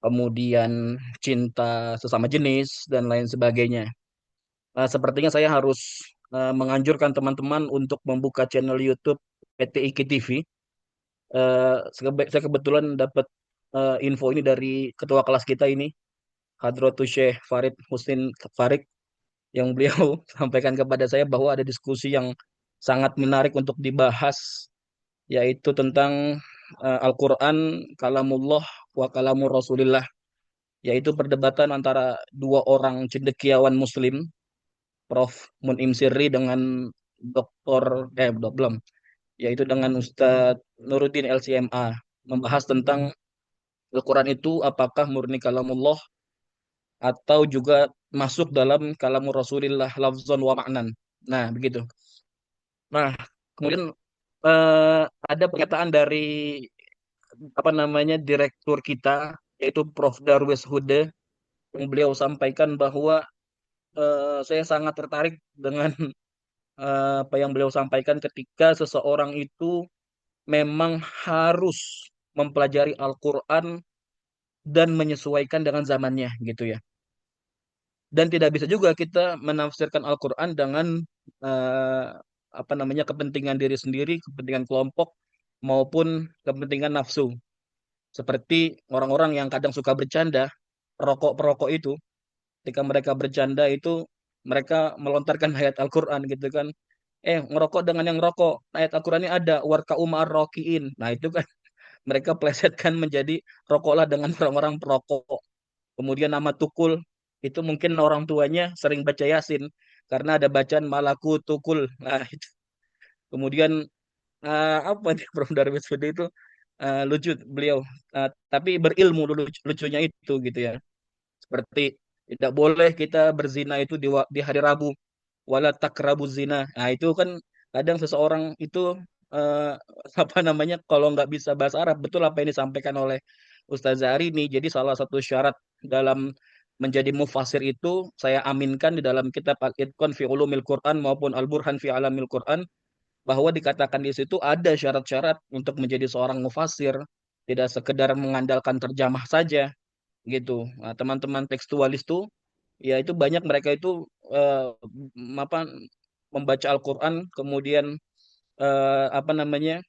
kemudian cinta sesama jenis dan lain sebagainya. Sepertinya saya harus menganjurkan teman-teman untuk membuka channel YouTube PTIK TV. Saya kebetulan dapat info ini dari ketua kelas kita ini, Hadratus Syekh Farid Husin Farid, yang beliau sampaikan kepada saya bahwa ada diskusi yang sangat menarik untuk dibahas, yaitu tentang Al-Quran, kalamullah wa kalamur Rasulillah, yaitu perdebatan antara dua orang cendekiawan Muslim, Prof. Mun'im Sirri dengan belum, yaitu dengan Ustadz Nuruddin LCMA, membahas tentang Al-Quran itu apakah murni kalamullah atau juga masuk dalam kalamur Rasulillah lafzon wa ma'nan. Nah, begitu. Nah, kemudian ada pernyataan dari apa namanya direktur kita, yaitu Prof. Darwis Hude, yang beliau sampaikan bahwa saya sangat tertarik dengan apa yang beliau sampaikan ketika seseorang itu memang harus mempelajari Al-Quran dan menyesuaikan dengan zamannya gitu ya. Dan tidak bisa juga kita menafsirkan Al-Quran dengan eh, apa namanya kepentingan diri sendiri, kepentingan kelompok maupun kepentingan nafsu. Seperti orang-orang yang kadang suka bercanda, perokok-perokok itu, ketika mereka bercanda itu mereka melontarkan ayat Al-Quran gitu kan. Ngerokok dengan yang rokok. Ayat Al-Qurannya ada warka umar rokiin. Nah itu kan mereka plesetkan menjadi rokoklah dengan orang-orang perokok. Kemudian nama Tukul itu mungkin orang tuanya sering baca Yasin karena ada bacaan Malaku Tukul. Nah itu. Kemudian apa nih Prof Darwis Fede itu lucu beliau, tapi berilmu lucunya itu gitu ya. Seperti Tidak boleh kita berzina itu di hari Rabu. Wala takrabuz zina. Nah, itu kan kadang seseorang itu eh, apa namanya, kalau nggak bisa bahasa Arab, betul apa yang disampaikan oleh Ustazah Ari ini. Jadi salah satu syarat dalam menjadi mufasir itu saya aminkan di dalam kitab Al-Itqan fi Ulumil Quran maupun Al-Burhan fi Alamil Quran, bahwa dikatakan di situ ada syarat-syarat untuk menjadi seorang mufasir, tidak sekedar mengandalkan terjemah saja gitu. Nah, teman-teman tekstualis tuh ya itu banyak mereka itu apa, membaca Al-Qur'an kemudian apa namanya,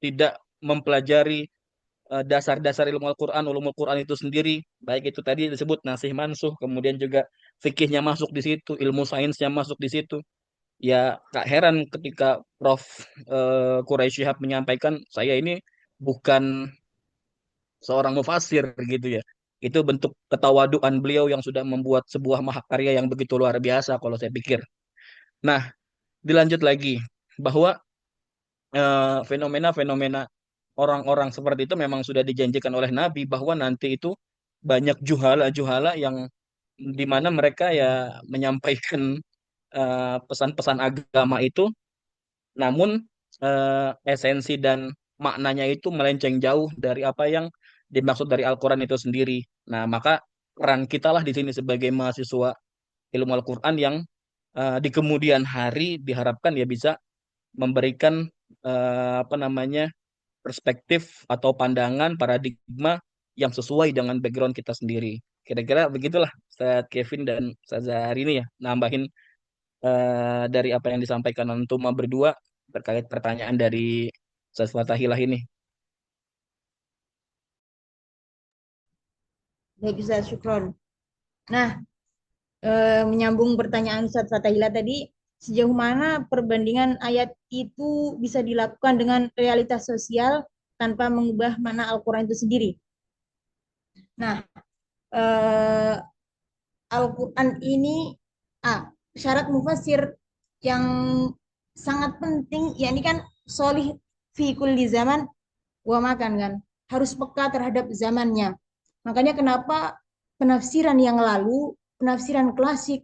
tidak mempelajari dasar-dasar ilmu Al-Qur'an, ulumul Qur'an itu sendiri, baik itu tadi disebut nasih mansuh, kemudian juga fikihnya masuk di situ, ilmu sainsnya masuk di situ. Ya, tak heran ketika Prof. Quraisy Shihab menyampaikan, saya ini bukan seorang mufasir gitu ya. Itu bentuk ketawaduan beliau yang sudah membuat sebuah mahakarya yang begitu luar biasa kalau saya pikir. Nah, dilanjut lagi bahwa fenomena-fenomena orang-orang seperti itu memang sudah dijanjikan oleh Nabi bahwa nanti itu banyak juhala-juhala yang di mana mereka ya menyampaikan pesan-pesan agama itu, namun esensi dan maknanya itu melenceng jauh dari apa yang dimaksud dari Al-Quran itu sendiri. Nah, maka peran kita lah di sini sebagai mahasiswa ilmu Al-Quran yang di kemudian hari diharapkan ya bisa memberikan apa namanya, perspektif atau pandangan paradigma yang sesuai dengan background kita sendiri. Kira-kira begitulah Ustaz Kevin dan Ustaz Zahari ini ya, nambahin dari apa yang disampaikan Antuma berdua terkait pertanyaan dari Ustaz Fatahilah ini. Baik, Ustaz, syukron. Nah, menyambung pertanyaan Ustaz Fatahila tadi, sejauh mana perbandingan ayat itu bisa dilakukan dengan realitas sosial tanpa mengubah makna Al-Quran itu sendiri. Nah, eh, Al-Quran ini, syarat mufasir yang sangat penting, yakni kan solih fi kulli zaman wa makan kan, harus peka terhadap zamannya. Makanya kenapa penafsiran yang lalu, penafsiran klasik,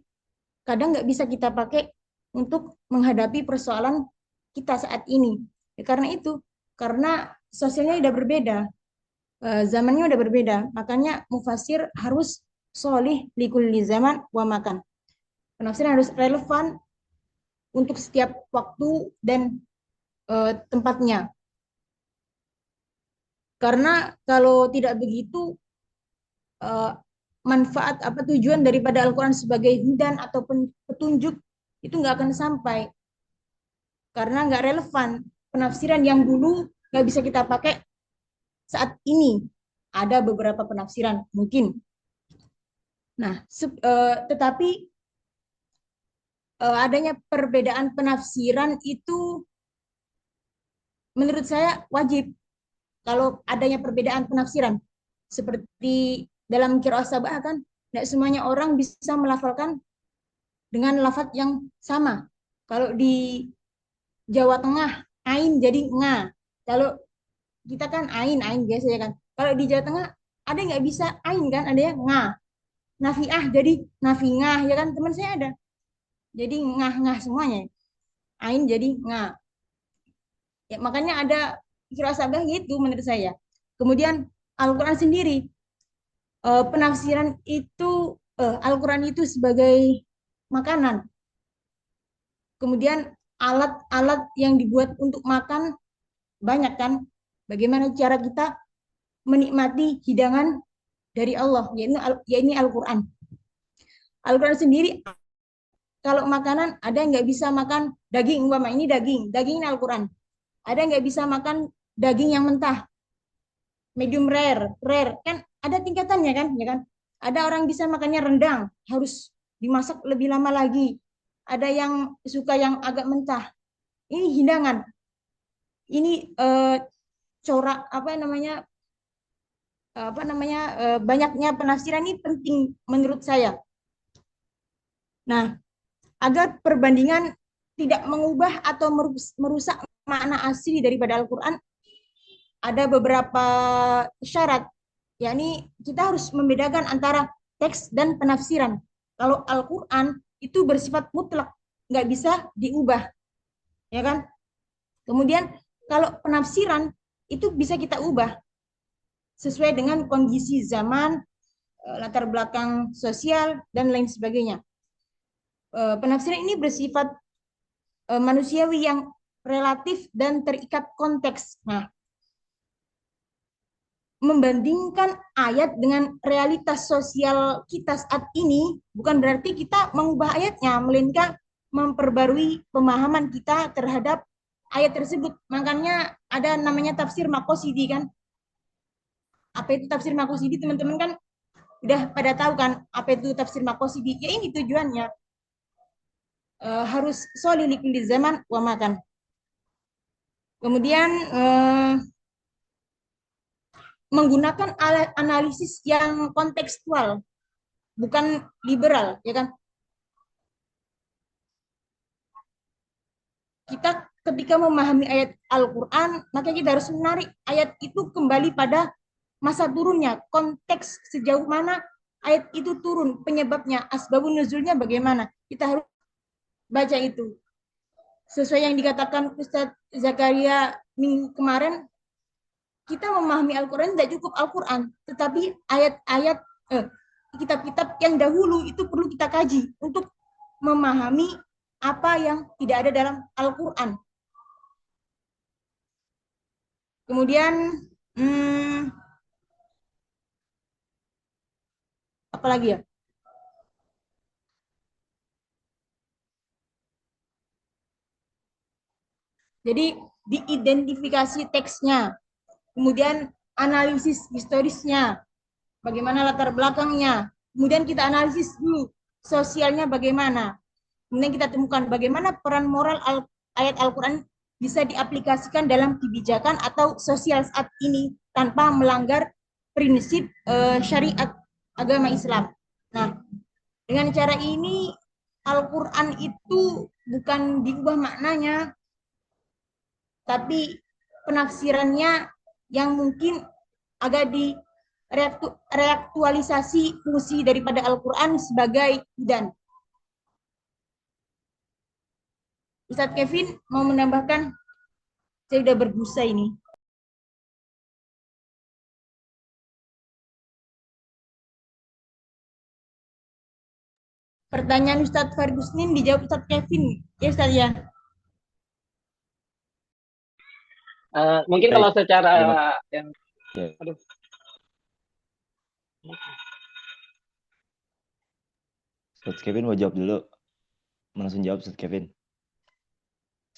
kadang nggak bisa kita pakai untuk menghadapi persoalan kita saat ini. Ya, karena itu, karena sosialnya udah berbeda, zamannya udah berbeda. Makanya mufasir harus solih likulli zaman wa makan. Penafsiran harus relevan untuk setiap waktu dan tempatnya. Karena kalau tidak begitu, eh, manfaat apa tujuan daripada Al-Quran sebagai hudan ataupun petunjuk itu nggak akan sampai karena nggak relevan. Penafsiran yang dulu nggak bisa kita pakai saat ini. Ada beberapa penafsiran mungkin. Nah, tetapi adanya perbedaan penafsiran itu menurut saya wajib. Kalau adanya perbedaan penafsiran, seperti dalam qiraah sabah kan, tidak semuanya orang bisa melafalkan dengan lafaz yang sama. Kalau di Jawa Tengah, ain jadi nga. Kalau kita kan ain biasa ya kan. Kalau di Jawa Tengah ada yang nggak bisa ain kan, ada yang nga. Nafiah jadi nafingah ya kan, teman saya ada. Jadi ngah-ngah semuanya. Ain jadi nga. Ya, makanya ada qiraah sabah gitu menurut saya. Kemudian Al-Quran sendiri, penafsiran itu, Al-Quran itu sebagai makanan. Kemudian alat-alat yang dibuat untuk makan banyak kan. Bagaimana cara kita menikmati hidangan dari Allah, yaitu Al-Quran. Al-Quran sendiri, kalau makanan, ada yang nggak bisa makan daging, umpama ini daging ini Al-Quran. Ada yang nggak bisa makan daging yang mentah, medium rare, kan ada tingkatannya kan, ya kan? Ada orang bisa makannya rendang, harus dimasak lebih lama lagi. Ada yang suka yang agak mentah. Ini hidangan. Ini corak banyaknya penafsiran ini penting menurut saya. Nah, agar perbandingan tidak mengubah atau merusak makna asli daripada Al-Quran, ada beberapa syarat, yakni kita harus membedakan antara teks dan penafsiran. Kalau Al-Quran itu bersifat mutlak, nggak bisa diubah, ya kan? Kemudian kalau penafsiran itu bisa kita ubah sesuai dengan kondisi zaman, latar belakang sosial, dan lain sebagainya. Penafsiran ini bersifat manusiawi yang relatif dan terikat konteks. Nah, membandingkan ayat dengan realitas sosial kita saat ini bukan berarti kita mengubah ayatnya, melainkan memperbarui pemahaman kita terhadap ayat tersebut. Makanya ada namanya tafsir Maqasidi kan. Apa itu tafsir Maqasidi, teman-teman kan udah pada tahu kan apa itu tafsir Maqasidi. Ya ini tujuannya harus solid di zaman wa makan. Kemudian menggunakan alat analisis yang kontekstual, bukan liberal, ya kan? Kita ketika memahami ayat Al-Quran, maka kita harus menarik ayat itu kembali pada masa turunnya, konteks sejauh mana ayat itu turun, penyebabnya, asbabun nuzulnya bagaimana. Kita harus baca itu. Sesuai yang dikatakan Ustadz Zakaria minggu kemarin, kita memahami Al-Quran tidak cukup Al-Quran, tetapi ayat-ayat, kitab-kitab yang dahulu itu perlu kita kaji untuk memahami apa yang tidak ada dalam Al-Quran. Kemudian, apa lagi ya? Jadi diidentifikasi teksnya, kemudian analisis historisnya, bagaimana latar belakangnya, kemudian kita analisis dulu sosialnya bagaimana, kemudian kita temukan bagaimana peran moral ayat Al-Quran bisa diaplikasikan dalam kebijakan atau sosial saat ini tanpa melanggar prinsip syariat agama Islam. Nah, dengan cara ini Al-Quran itu bukan diubah maknanya, tapi penafsirannya yang mungkin agak reaktualisasi fungsi daripada Al-Quran sebagai hudan. Ustadz Kevin mau menambahkan? Saya sudah berbusa ini. Pertanyaan Ustadz Fergusnin dijawab Ustadz Kevin. Ya Ustadz ya. Mungkin kalau secara yang aduh. Ustadz Kevin mau jawab dulu. Langsung jawab Ustadz Kevin.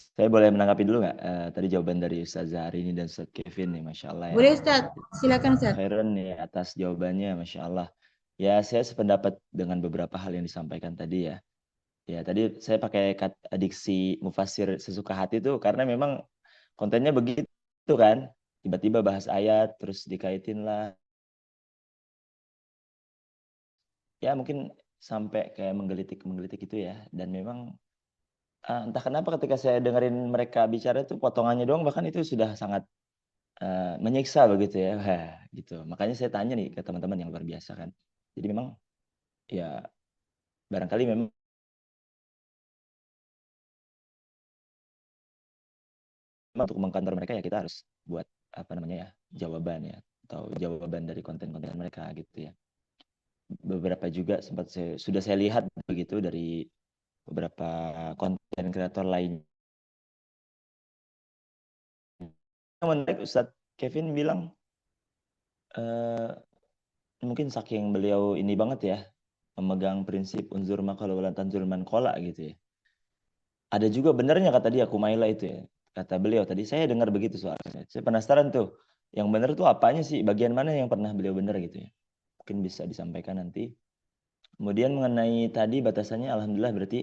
Saya boleh menanggapi dulu nggak? Tadi jawaban dari Ustadz Zahari ini dan Ustadz Kevin nih, Masya Allah ya. Boleh Ustadz, silakan Ustadz. Khairan nih atas jawabannya, Masya Allah. Ya, saya sependapat dengan beberapa hal yang disampaikan tadi ya. Ya, tadi saya pakai diksi mufasir sesuka hati itu karena memang kontennya begitu kan. Tiba-tiba bahas ayat, terus dikaitin lah. Ya, mungkin sampai kayak menggelitik gitu ya. Dan memang entah kenapa ketika saya dengerin mereka bicara itu potongannya doang bahkan itu sudah sangat menyiksa begitu ya. Gitu. Makanya saya tanya nih ke teman-teman yang luar biasa kan. Jadi memang ya barangkali memang untuk mengkantor mereka ya kita harus buat apa namanya ya jawaban ya atau jawaban dari konten-konten mereka gitu ya. Beberapa juga sudah saya lihat begitu dari beberapa konten kreator lain. Menarik Ustadz Kevin bilang mungkin saking beliau ini banget ya memegang prinsip unzur maqala wala tanzur man qala gitu ya. Ada juga benernya kata dia Kumaila itu ya. Kata beliau tadi saya dengar begitu soalnya. Saya penasaran tuh yang benar tuh apanya sih? Bagian mana yang pernah beliau benar gitu ya. Mungkin bisa disampaikan nanti. Kemudian mengenai tadi batasannya alhamdulillah berarti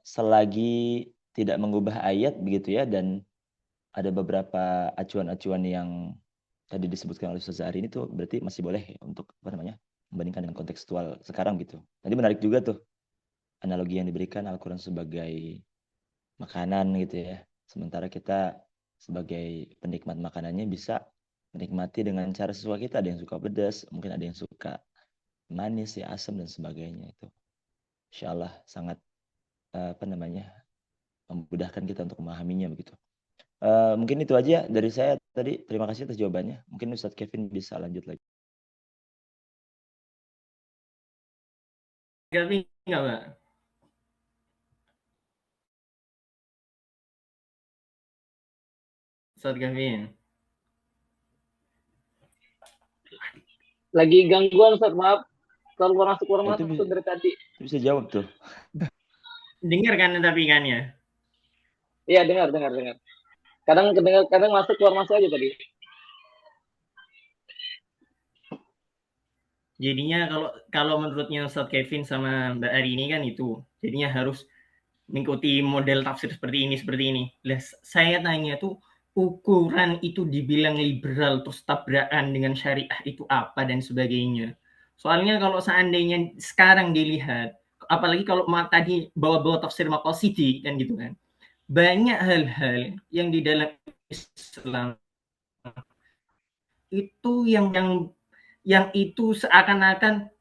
selagi tidak mengubah ayat begitu ya dan ada beberapa acuan-acuan yang tadi disebutkan oleh Ustaz Zahari ini tuh berarti masih boleh ya untuk apa namanya membandingkan dengan kontekstual sekarang gitu. Tadi menarik juga tuh analogi yang diberikan Al-Quran sebagai makanan gitu ya. Sementara kita sebagai penikmat makanannya bisa menikmati dengan cara sesuai kita. Ada yang suka pedas, mungkin ada yang suka manis, ya asam dan sebagainya itu. Insya Allah sangat memudahkan kita untuk memahaminya begitu. Mungkin itu aja dari saya tadi. Terima kasih atas jawabannya. Mungkin Ustadz Kevin bisa lanjut lagi. Tapi enggak, Mbak. Ustadz Kevin. Lagi gangguan, Ustaz, maaf. Keluar Itu masuk dari tadi. bisa jawab tuh. Dengar kan tapi kan ya? Iya, dengar. Kadang masuk keluar masuk aja tadi. Jadinya kalau menurutnya Ustadz Kevin sama Mbak Ari ini kan itu, jadinya harus mengikuti model tafsir seperti ini. Lah, saya tanya tuh, ukuran itu dibilang liberal terus tabrakan dengan syariah itu apa dan sebagainya. Soalnya kalau seandainya sekarang dilihat, apalagi kalau tadi bawa-bawa tafsir Maqasidi kan gitu kan, banyak hal-hal yang di dalam Islam itu yang itu seakan-akan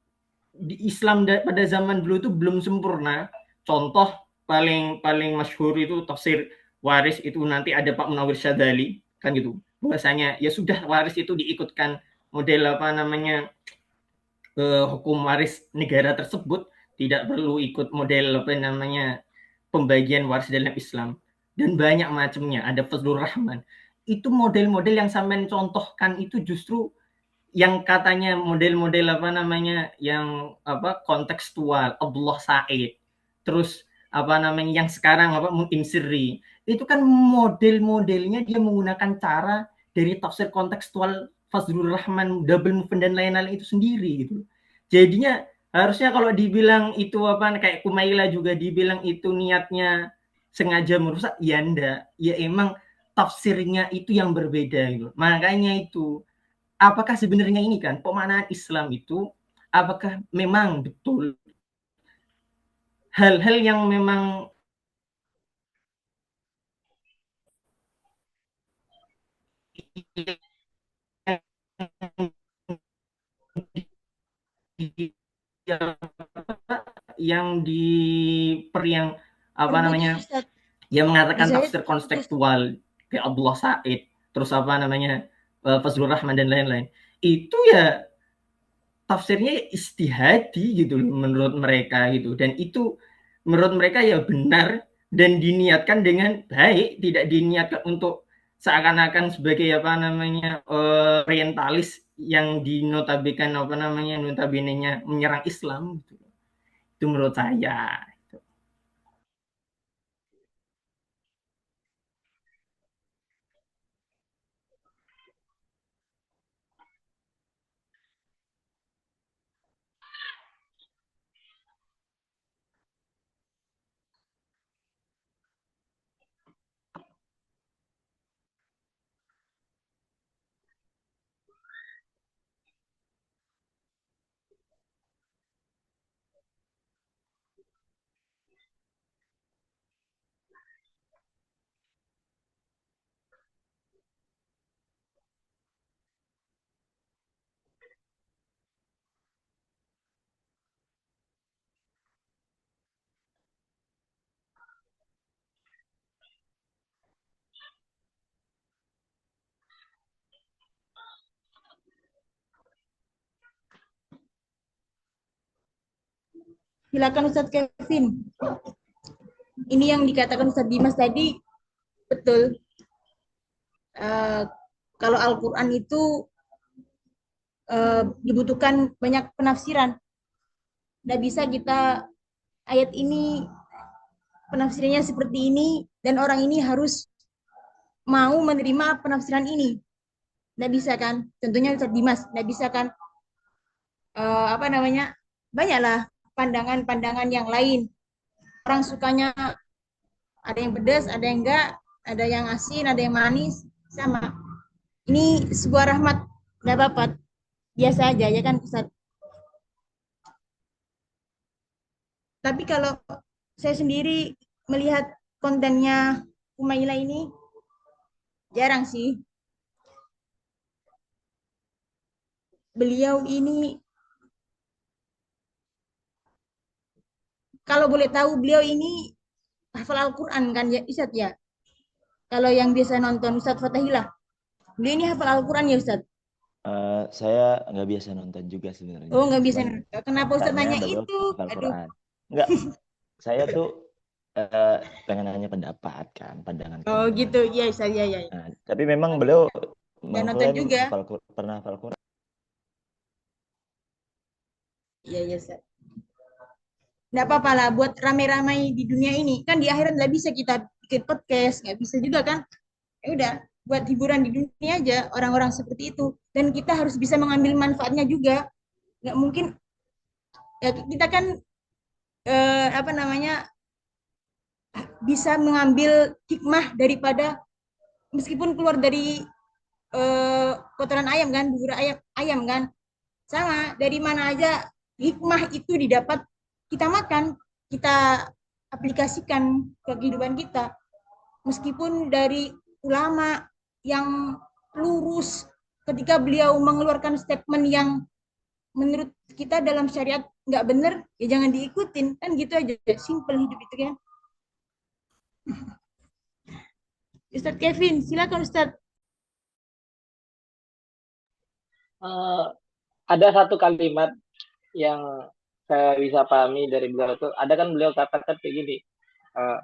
di Islam pada zaman dulu itu belum sempurna. Contoh paling masyhur itu tafsir Waris, itu nanti ada Pak Munawir Syadzali kan gitu. Bahwasanya ya sudah waris itu diikutkan model hukum waris negara tersebut, tidak perlu ikut model pembagian waris dalam Islam, dan banyak macamnya. Ada Fazlur Rahman. Itu model-model yang sampean contohkan itu justru yang katanya model-model yang kontekstual, Abdullah Said, terus yang sekarang Mu'in Sirri, itu kan model-modelnya dia menggunakan cara dari tafsir kontekstual Fazlur Rahman, Double Movement dan lain-lain itu sendiri gitu. Jadinya harusnya kalau dibilang itu kayak Kumaila juga dibilang itu niatnya sengaja merusak, ya enggak, ya emang tafsirnya itu yang berbeda gitu. Makanya itu, apakah sebenarnya ini kan pemaknaan Islam itu, apakah memang betul hal-hal yang memang yang yang mengatakan tafsir kontekstual kayak Abdullah Said, terus Fazlur Rahman dan lain-lain, itu ya tafsirnya istihadi gitu menurut mereka gitu, dan itu menurut mereka ya benar dan diniatkan dengan baik, tidak diniatkan untuk seakan-akan sebagai orientalis yang notabene-nya menyerang Islam gitu. Itu menurut saya. Silakan Ustadz Kevin. Ini yang dikatakan Ustadz Dimas tadi betul. Kalau Al-Quran itu dibutuhkan banyak penafsiran. Nggak bisa kita ayat ini penafsirannya seperti ini dan orang ini harus mau menerima penafsiran ini. Nggak bisa kan? Tentunya Ustadz Dimas nggak bisa kan? Banyaklah pandangan-pandangan yang lain. Orang sukanya ada yang pedas, ada yang enggak, ada yang asin, ada yang manis, sama. Ini sebuah rahmat, nggak apa-apa, biasa aja ya kan Ustaz. Tapi kalau saya sendiri melihat kontennya Umaila ini jarang sih. Beliau ini kalau boleh tahu beliau ini hafal Al-Quran kan ya Ustaz ya? Kalau yang biasa nonton Ustaz Fatahillah, beliau ini hafal Al-Quran ya Ustaz? Saya nggak biasa nonton juga Oh sebenarnya. nggak bisa Cuman nonton. Kenapa Ustaz katanya nanya beliau itu? hafal Aduh. Quran. Enggak, saya tuh pengen nanya pendapat kan, pandangan Oh teman-teman. gitu, iya Ustaz, iya, iya. Nah, tapi memang beliau Nggak nonton mengklaim juga. pernah hafal Quran. Iya, iya Ustaz. Nggak apa-apa lah buat rame-ramai di dunia ini. Kan di akhirat nggak bisa kita bikin podcast, nggak bisa juga kan. Ya udah, buat hiburan di dunia aja orang-orang seperti itu. Dan kita harus bisa mengambil manfaatnya juga. Nggak mungkin, ya kita kan apa namanya, bisa mengambil hikmah daripada meskipun keluar dari kotoran ayam kan, bubur ayam, ayam kan. Sama, dari mana aja hikmah itu didapat, kita makan, kita aplikasikan ke kehidupan kita. Meskipun dari ulama yang lurus, ketika beliau mengeluarkan statement yang menurut kita dalam syariat nggak benar, ya jangan diikutin. Kan gitu aja, simple hidup itu kan. Ustadz Kevin, silakan Ustadz. Eh, ada satu kalimat yang saya bisa pahami dari beliau itu, ada kan beliau katakan kayak gini, eh,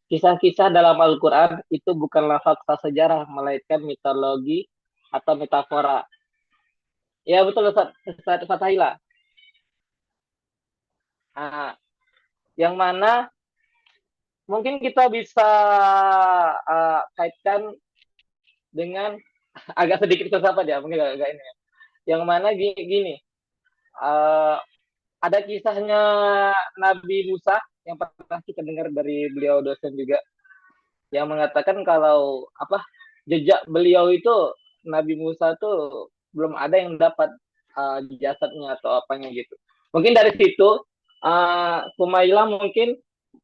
kisah-kisah dalam Al-Quran itu bukanlah fakta sejarah, melainkan mitologi atau metafora. Ya betul Ustaz, Ustaz Fatahila. Nah, yang mana mungkin kita bisa kaitkan dengan agak sedikit filsafat ya, mungkin agak ini. Yang mana gini, uh, ada kisahnya Nabi Musa yang pernah kita dengar dari beliau dosen juga, yang mengatakan kalau apa jejak beliau itu Nabi Musa tuh belum ada yang dapat jasadnya atau apanya gitu. Mungkin dari situ Kumaila mungkin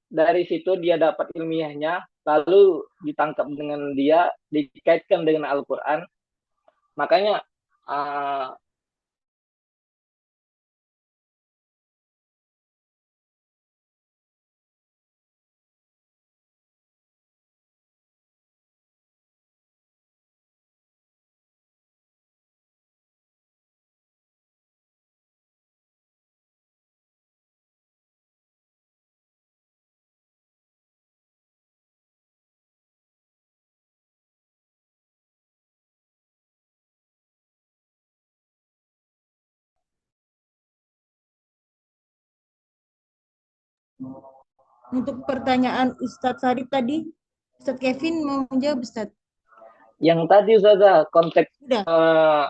dari situ dia dapat ilmiahnya, lalu ditangkap dengan dia, dikaitkan dengan Al-Quran. Makanya Untuk pertanyaan Ustadz Farid tadi, Ustadz Kevin mau menjawab Ustadz. yang tadi Ustazah, konteks Udah.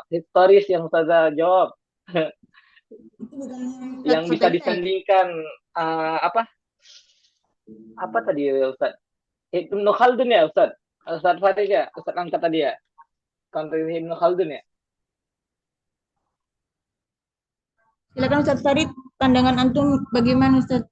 historis yang Ustazah jawab, Itu bukan yang bisa Fatahillah ya? disandingkan apa tadi Ustaz? Ibnu Khaldun ya Ustaz? Ustaz Fatih ya? Ustaz angkat tadi ya? Konteks Ibnu Khaldun ya? Silakan Ustadz Farid, pandangan antum bagaimana Ustadz?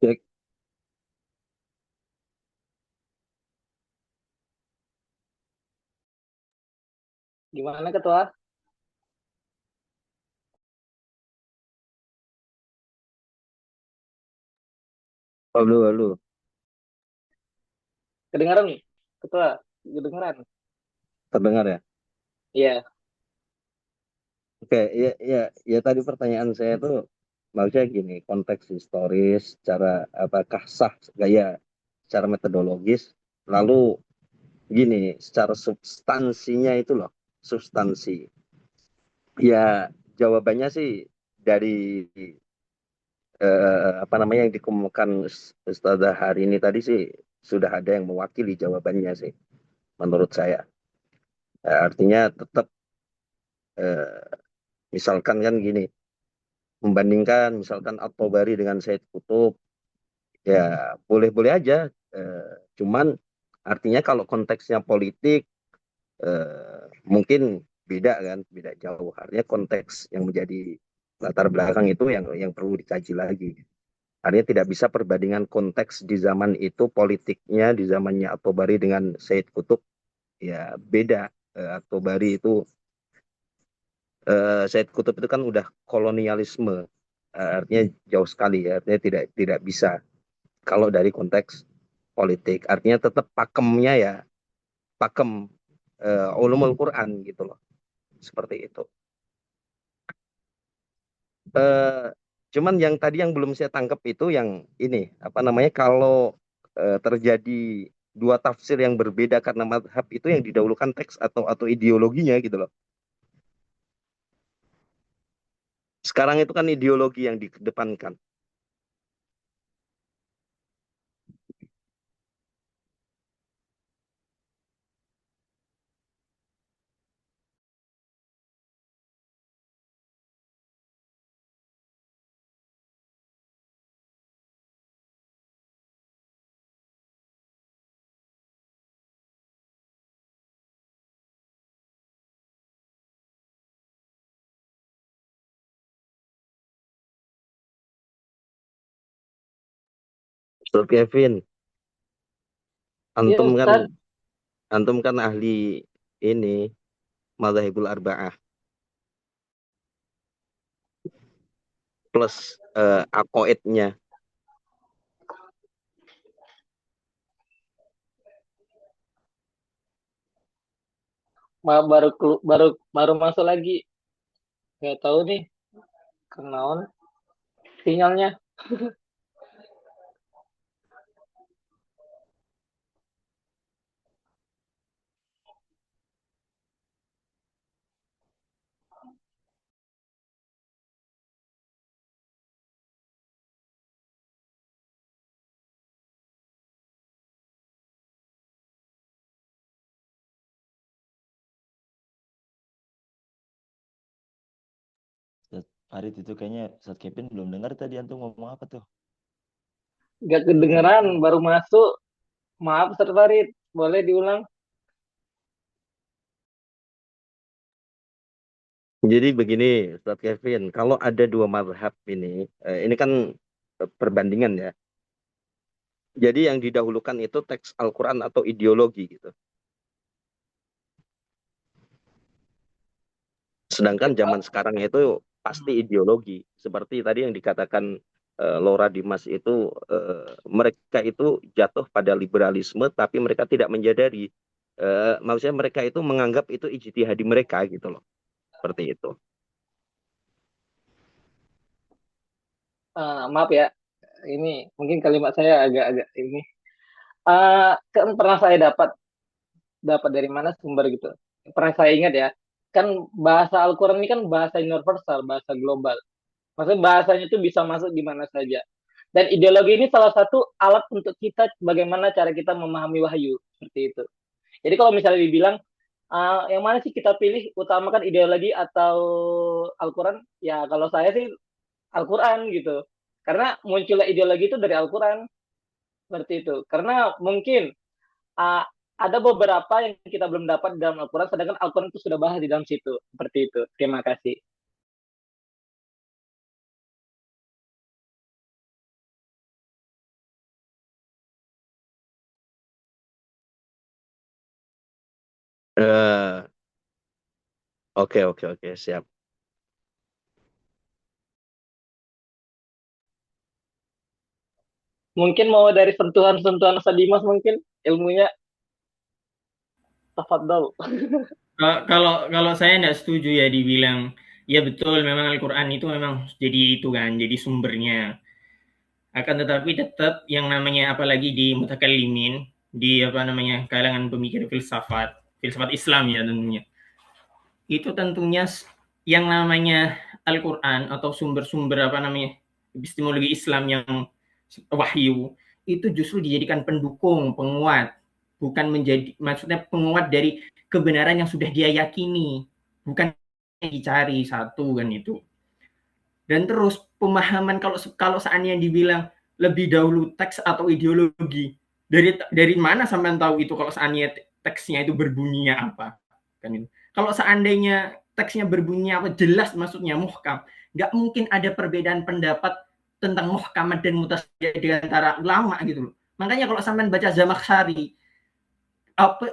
Ya, Gimana Ketua? halo. Kedengaran nih? Ketua, kedengaran? Terdengar ya? Iya. Oke, ya tadi pertanyaan saya tuh maksudnya gini, konteks historis, cara apakah sah gaya, secara metodologis, lalu gini, secara substansinya itu loh, substansi. Ya jawabannya sih dari apa namanya yang dikemukakan Ustazah hari ini tadi sih sudah ada yang mewakili jawabannya sih, menurut saya. Artinya tetap eh, misalkan kan gini, membandingkan misalkan At-Tabari dengan Said Qutb, ya boleh-boleh aja. Cuman artinya kalau konteksnya politik mungkin beda kan, beda jauh. Artinya konteks yang menjadi latar belakang itu yang perlu dikaji lagi. Artinya tidak bisa perbandingan konteks di zaman itu politiknya di zamannya At-Tabari dengan Said Qutb ya beda. At-Tabari itu Said Qutb itu kan udah kolonialisme, artinya jauh sekali ya, artinya tidak bisa kalau dari konteks politik. Artinya tetap pakemnya ya pakem ulumul Quran gitu loh, seperti itu. Eh, Cuman yang tadi yang belum saya tangkap itu yang ini apa namanya kalau terjadi dua tafsir yang berbeda karena madhab itu yang didahulukan teks atau ideologinya gitu loh. Sekarang itu kan ideologi yang dikedepankan. Ustaz Kevin, Iya antum kan Ustadz, antum kan ahli ini madzhabul arba'ah plus aqaidnya. baru masuk lagi. Nggak tahu nih, kenaon sinyalnya. Ustaz Farid itu kayaknya Ustaz Kevin belum dengar tadi antum ngomong apa tuh. Nggak kedengeran, baru masuk. Maaf Ustadz Farid, boleh diulang? Jadi begini, Ustaz Kevin, kalau ada dua mazhab ini kan perbandingan ya. Jadi yang didahulukan itu teks Al-Quran atau ideologi gitu. Sedangkan zaman sekarang itu pasti ideologi. Seperti tadi yang dikatakan Laura Dimas itu, mereka itu jatuh pada liberalisme, tapi mereka tidak menyadari. Maksudnya mereka itu menganggap itu ijtihadi mereka gitu loh. Seperti itu. Maaf ya, ini mungkin kalimat saya agak-agak ini. Kan pernah saya dapat dari mana sumber gitu. Pernah saya ingat ya, kan bahasa Al-Quran ini kan bahasa universal, bahasa global. Maksudnya bahasanya itu bisa masuk di mana saja. Dan ideologi ini salah satu alat untuk kita bagaimana cara kita memahami wahyu seperti itu. Jadi kalau misalnya dibilang yang mana sih kita pilih utamakan ideologi atau Al-Quran? Ya kalau saya sih Al-Quran gitu. Karena munculnya ideologi itu dari Al-Quran seperti itu. Karena mungkin uh, ada beberapa yang kita belum dapat di dalam Al-Quran, sedangkan Al-Quran itu sudah bahas di dalam situ. Seperti itu. Terima kasih. Eh, oke, siap. Mungkin mau dari sentuhan-sentuhan Sadimas mungkin ilmunya tafadhol. Kalau saya tidak setuju ya dibilang ya betul memang Al-Quran itu memang jadi itu kan jadi sumbernya. Akan tetapi tetap yang namanya apalagi di mutakallimin di apa namanya kalangan pemikir filsafat Islam ya tentunya. Itu tentunya yang namanya Al-Quran atau sumber-sumber apa namanya epistemologi Islam yang wahyu itu justru dijadikan pendukung, penguat, bukan menjadi maksudnya penguat dari kebenaran yang sudah dia yakini, bukan dicari satu kan itu. Dan terus pemahaman kalau seandainya dibilang lebih dahulu teks atau ideologi, dari mana sampai tahu itu kalau seandainya teksnya itu berbunyinya apa kan itu. Kalau seandainya teksnya berbunyinya apa jelas maksudnya muhkam, Nggak mungkin ada perbedaan pendapat tentang muhkamat dan mutasyabih di antara ulama gitu loh. Makanya kalau sampean baca Zamakhsyari, apa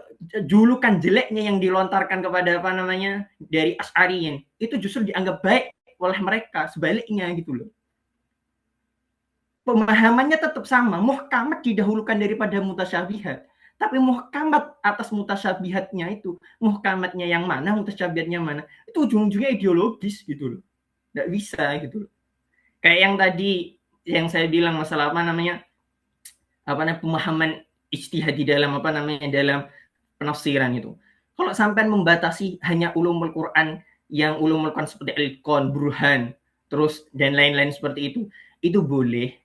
julukan jeleknya yang dilontarkan kepada apa namanya dari Asy'ariyin itu justru dianggap baik oleh mereka, sebaliknya gitu loh. Pemahamannya tetap sama, muhkamat didahulukan daripada mutasyabihat. Tapi muhkamat atas mutasyabihatnya itu, muhkamatnya yang mana, mutasyabihatnya mana, itu ujung-ujungnya ideologis gitu loh. Nggak bisa gitu loh. Kayak yang tadi yang saya bilang masalah apa namanya pemahaman ijtihad di dalam apa namanya dalam penafsiran itu. Kalau sampai membatasi hanya ulumul Quran yang ulumul Quran seperti Al-Qur'an, Burhan, terus dan lain-lain seperti itu boleh.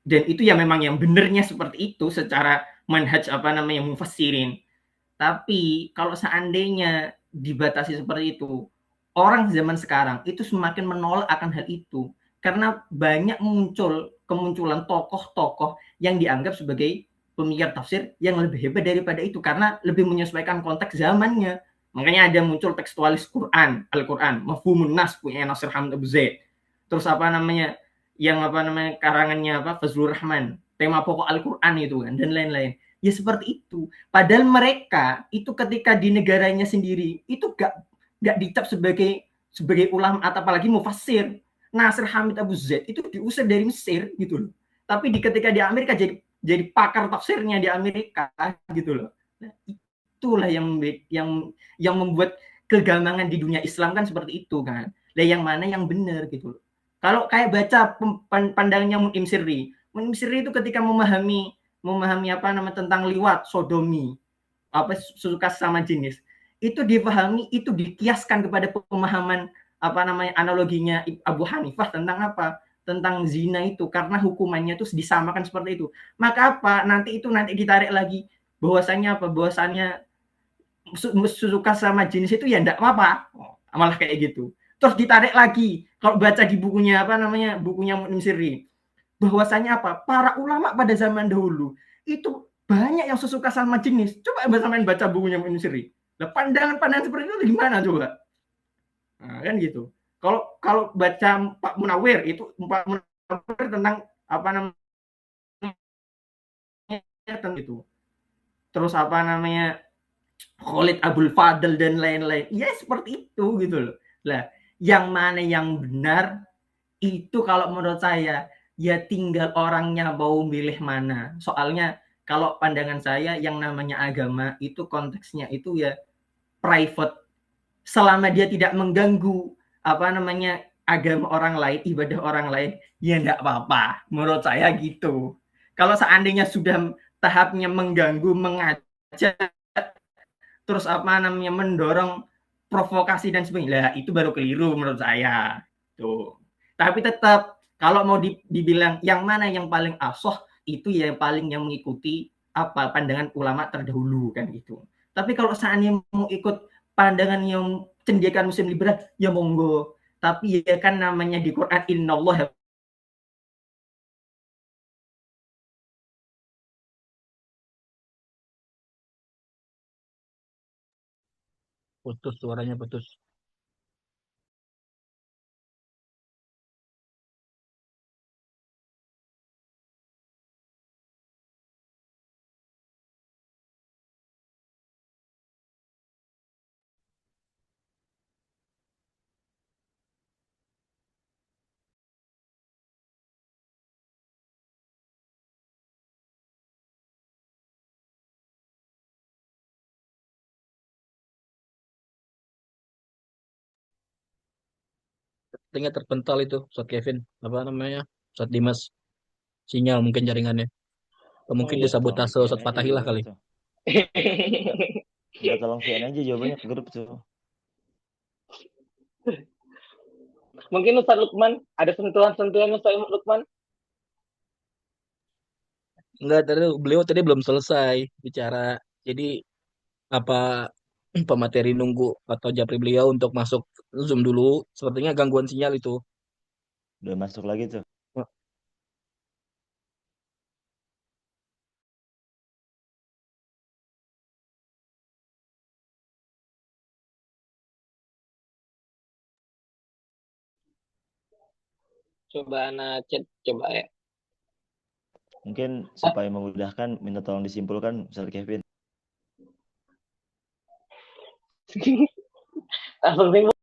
Dan itu ya memang yang benernya seperti itu secara manhaj apa namanya mufassirin. Tapi kalau seandainya dibatasi seperti itu, orang zaman sekarang itu semakin menolak akan hal itu karena banyak kemunculan tokoh-tokoh yang dianggap sebagai pemikir tafsir yang lebih hebat daripada itu karena lebih menyesuaikan konteks zamannya. Makanya ada muncul tekstualis Quran, Al-Quran, Mafhumun Nas punya Nasir Hamid Abu Zaid. Terus apa namanya yang apa namanya karangannya apa Fazlur Rahman, tema pokok Al-Quran itu kan dan lain-lain. Ya seperti itu. Padahal mereka itu ketika di negaranya sendiri itu gak dicap sebagai ulama atau apalagi mufassir. Nasir Hamid Abu Zaid itu diusir dari Mesir gitu loh. Tapi ketika di Amerika jadi pakar tafsirnya di Amerika gitu loh. Nah, itulah yang membuat kegamangan di dunia Islam kan seperti itu kan. Lah yang mana yang benar gitu loh. Kalau kayak baca pandangnya Munim Sirri itu ketika memahami apa nama tentang liwat, sodomi, apa suka sama jenis, itu dipahami, itu dikiaskan kepada pemahaman apa namanya analoginya Abu Hanifah tentang apa? Tentang zina itu karena hukumannya itu disamakan seperti itu. Maka apa? Nanti ditarik lagi bahwasanya apa? Bahwasanya suka sama jenis itu ya enggak apa-apa. Malah kayak gitu. Terus ditarik lagi kalau baca di bukunya apa namanya? Bukunya Mu'min Sirri bahwasanya apa? Para ulama pada zaman dahulu itu banyak yang sesuka sama jenis. Coba sampean baca bukunya Ibnu Siri. Nah, pandangan-pandangan seperti itu gimana coba? Nah, kan gitu. Kalau kalau baca Pak Munawir itu Pak Munawir tentang apa namanya tentang itu. Terus apa namanya Khalid Abdul Fadl dan lain-lain. Ya seperti itu gitu loh. Lah, yang mana yang benar itu kalau menurut saya ya tinggal orangnya mau milih mana. Soalnya kalau pandangan saya yang namanya agama itu konteksnya itu ya private. Selama dia tidak mengganggu apa namanya agama orang lain, ibadah orang lain, ya enggak apa-apa. Menurut saya gitu. Kalau seandainya sudah tahapnya mengganggu, mengajak, terus apa namanya mendorong provokasi dan sebagainya, lah itu baru keliru menurut saya. Tuh. Tapi tetap kalau mau dibilang yang mana yang paling asoh itu ya yang paling yang mengikuti apa pandangan ulama terdahulu kan gitu. Tapi kalau seandainya mau ikut pandangan yang cendekiawan muslim liberal ya monggo. Tapi ya kan namanya di Quran innallaha Putus suaranya putus. Sepertinya terpental itu Ustaz Kevin. Apa namanya? Ustaz Dimas. Sinyal mungkin jaringannya. Atau Oh mungkin iya, tolong disabotase VN Ustaz aja Fatahillah jawabannya kali. tuh. Enggak, tolong VN aja jawabannya ke grup tuh. Mungkin Ustaz Lukman ada sentuhan-sentuhan Ustaz Lukman. Enggak, tadi beliau tadi belum selesai bicara. Jadi apa pemateri nunggu atau japri beliau untuk masuk Zoom dulu. Sepertinya gangguan sinyal itu. Udah masuk lagi tuh. Coba anak chat coba ya. Mungkin supaya memudahkan minta tolong disimpulkan Ustaz Kevin. Langsung simpul.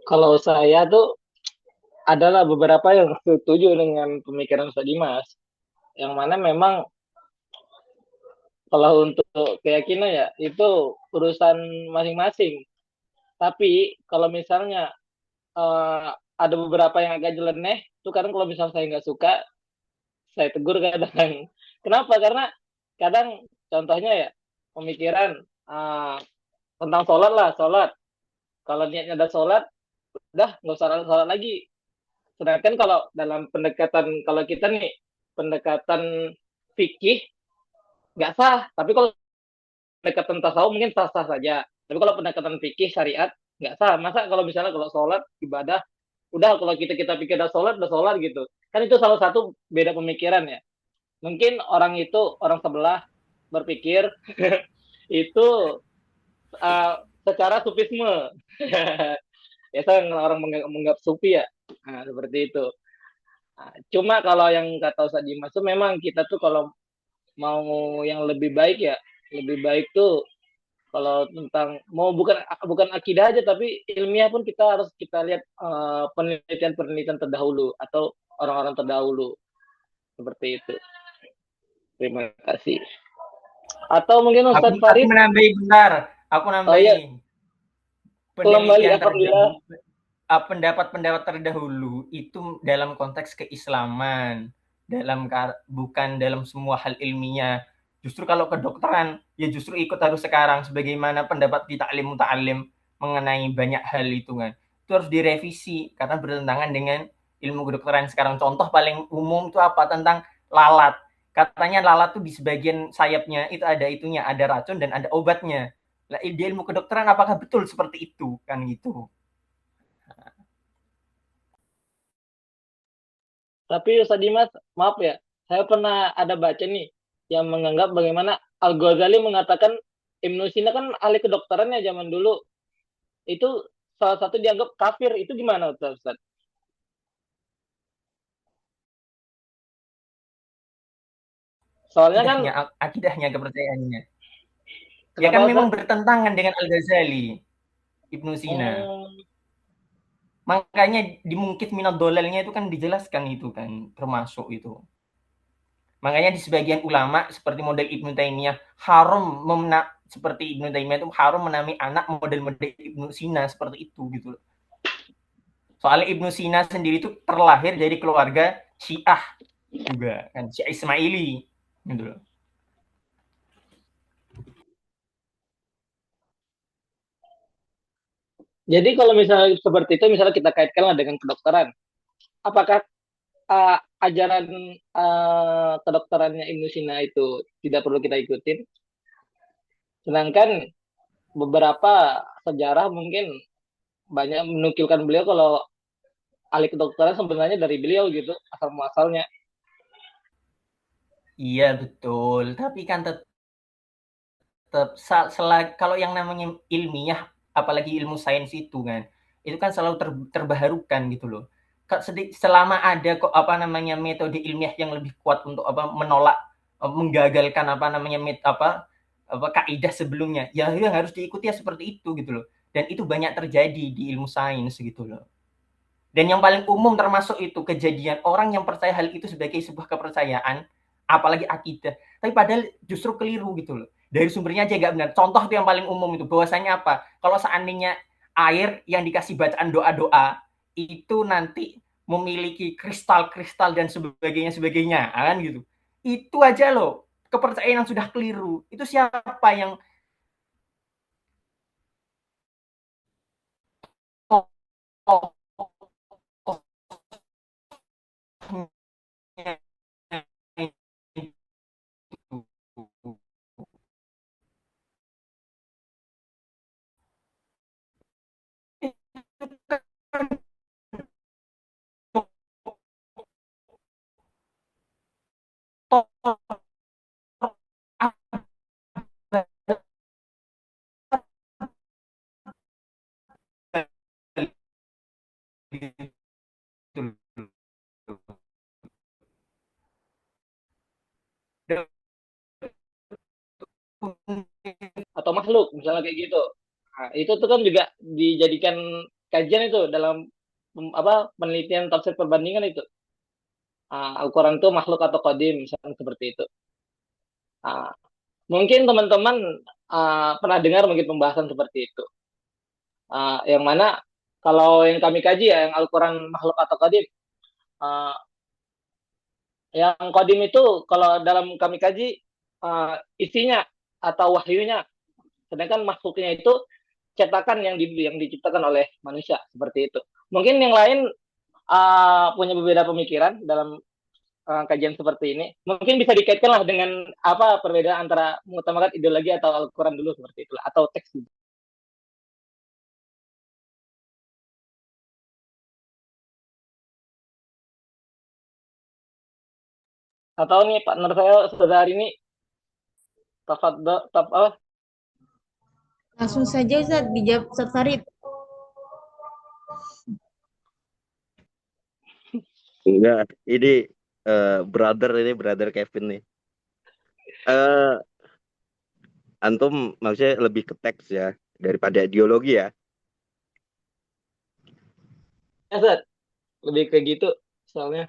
Kalau saya tuh adalah beberapa yang setuju dengan pemikiran Ustaz Dimas, yang mana memang kalau untuk keyakinan ya itu urusan masing-masing. Tapi kalau misalnya ada beberapa yang agak nyeleneh, itu kadang kalau misalnya saya nggak suka, saya tegur kadang. Kenapa? Karena kadang contohnya ya pemikiran tentang sholat lah, sholat. Kalau niatnya ada sholat, udah nggak usah sholat lagi. Sedangkan kalau dalam pendekatan, kalau kita nih pendekatan fikih nggak sah. Tapi kalau pendekatan tasawuf mungkin sah-sah saja. Tapi kalau pendekatan fikih syariat nggak sah. Masa kalau misalnya kalau sholat ibadah, udah kalau kita pikir udah sholat gitu. Kan itu salah satu beda pemikiran ya. Mungkin orang itu orang sebelah berpikir itu secara sufisme. Biasa orang menganggap sufi ya. Nah, seperti itu. Nah, cuma kalau yang kata Ustaz Dimas tuh memang kita tuh kalau mau yang lebih baik ya, lebih baik tuh kalau tentang mau bukan bukan akidah aja tapi ilmiah pun kita harus kita lihat penelitian-penelitian terdahulu atau orang-orang terdahulu seperti itu. Terima kasih. Atau mungkin Aku, Ustadz Farid, menambahi bentar. Aku oh ya, nambahin kembali penelitian alhamdulillah. terdahulu, pendapat-pendapat terdahulu itu dalam konteks keislaman, bukan dalam semua hal ilmiah. Justru kalau kedokteran, ya justru ikut harus sekarang sebagaimana pendapat di taklim muta'alim mengenai banyak hal itu kan. Itu harus direvisi karena bertentangan dengan ilmu kedokteran sekarang. Contoh paling umum itu apa? Tentang lalat. Katanya lalat tuh di sebagian sayapnya itu ada itunya, ada racun dan ada obatnya. Nah, di ilmu kedokteran apakah betul seperti itu kan gitu? Tapi Ustadz Dimas, maaf ya, saya pernah ada baca nih yang menganggap bagaimana Al-Ghazali mengatakan Ibnu Sina kan ahli kedokteran ya zaman dulu. Itu salah satu dianggap kafir. Itu gimana Ustaz? Soalnya kan akidahnya kepercayaannya. Ya kenapa kan memang Ustaz? bertentangan dengan Al-Ghazali, Ibnu Sina. Makanya di Mungkit Minad Dolalnya itu kan dijelaskan itu kan, termasuk itu. Makanya di sebagian ulama seperti model Ibnu Taimiyah seperti Ibnu Taimiyah itu haram menamai anak model-model Ibnu Sina seperti itu gitu. Soalnya Ibnu Sina sendiri itu terlahir dari keluarga Syiah juga kan, Syiah Ismaili gitu loh. Jadi kalau misalnya seperti itu, misalnya kita kaitkanlah dengan kedokteran, apakah ajaran kedokterannya Ibnu Sina itu tidak perlu kita ikutin? Sedangkan beberapa sejarah mungkin banyak menukilkan beliau kalau ahli kedokteran sebenarnya dari beliau gitu, asal muasalnya. Iya betul, tapi kan tetap kalau yang namanya ilmiah, apalagi ilmu sains itu kan, itu kan selalu terbaharukan gitu loh. Selama ada kok apa namanya metode ilmiah yang lebih kuat untuk menolak, menggagalkan apa namanya kaidah sebelumnya, ya yang harus diikuti ya seperti itu gitu loh. Dan itu banyak terjadi di ilmu sains gitu loh. Dan yang paling umum termasuk itu kejadian orang yang percaya hal itu sebagai sebuah kepercayaan, apalagi akidah. Tapi padahal justru keliru gitu loh. Dari sumbernya aja nggak benar. Contoh itu yang paling umum itu, bahwasanya apa? Kalau seandainya air yang dikasih bacaan doa-doa itu nanti memiliki kristal-kristal dan sebagainya kan gitu. Itu aja loh kepercayaan yang sudah keliru. Itu siapa yang makhluk, misalnya kayak gitu. Nah, itu tuh kan juga dijadikan kajian itu dalam penelitian tafsir perbandingan itu. Al-Quran itu makhluk atau qadim, misalnya seperti itu. Ah, mungkin teman-teman pernah dengar mungkin pembahasan seperti itu. Yang mana kalau yang kami kaji ya, yang Al-Quran makhluk atau qadim, ah, yang qadim itu kalau dalam kami kaji isinya atau wahyunya, sedangkan makhluknya itu cetakan yang diciptakan oleh manusia seperti itu. Mungkin yang lain punya berbeda pemikiran dalam kajian seperti ini. Mungkin bisa dikaitkan lah dengan apa perbedaan antara mengutamakan ideologi atau Al-Quran dulu seperti itulah atau teks dulu. Atau nih partner saya sudah hari ini tafadhol Langsung saja Ustaz, dijawab Ustaz Farid. Enggak, ini brother Kevin nih. Antum maksudnya lebih ke teks ya daripada ideologi ya. ya Zat. Lebih kayak gitu soalnya.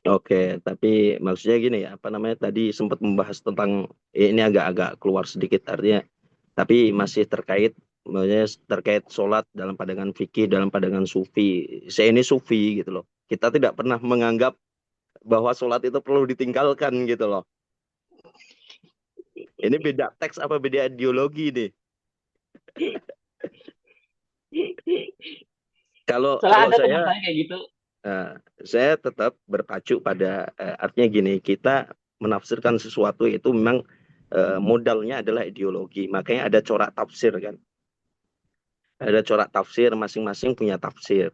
Oke, tapi maksudnya gini ya, apa namanya tadi sempat membahas tentang ini agak-agak keluar sedikit artinya, tapi masih terkait maksudnya terkait sholat dalam pandangan fikih, dalam pandangan sufi. Saya ini sufi gitu loh. Kita tidak pernah menganggap bahwa sholat itu perlu ditinggalkan gitu loh. Ini beda teks apa beda ideologi nih? Kalau Salah ada saya teman saya kayak gitu. saya tetap berpacu pada artinya gini, kita menafsirkan sesuatu itu memang modalnya adalah ideologi. Makanya ada corak tafsir kan. Ada corak tafsir, masing-masing punya tafsir.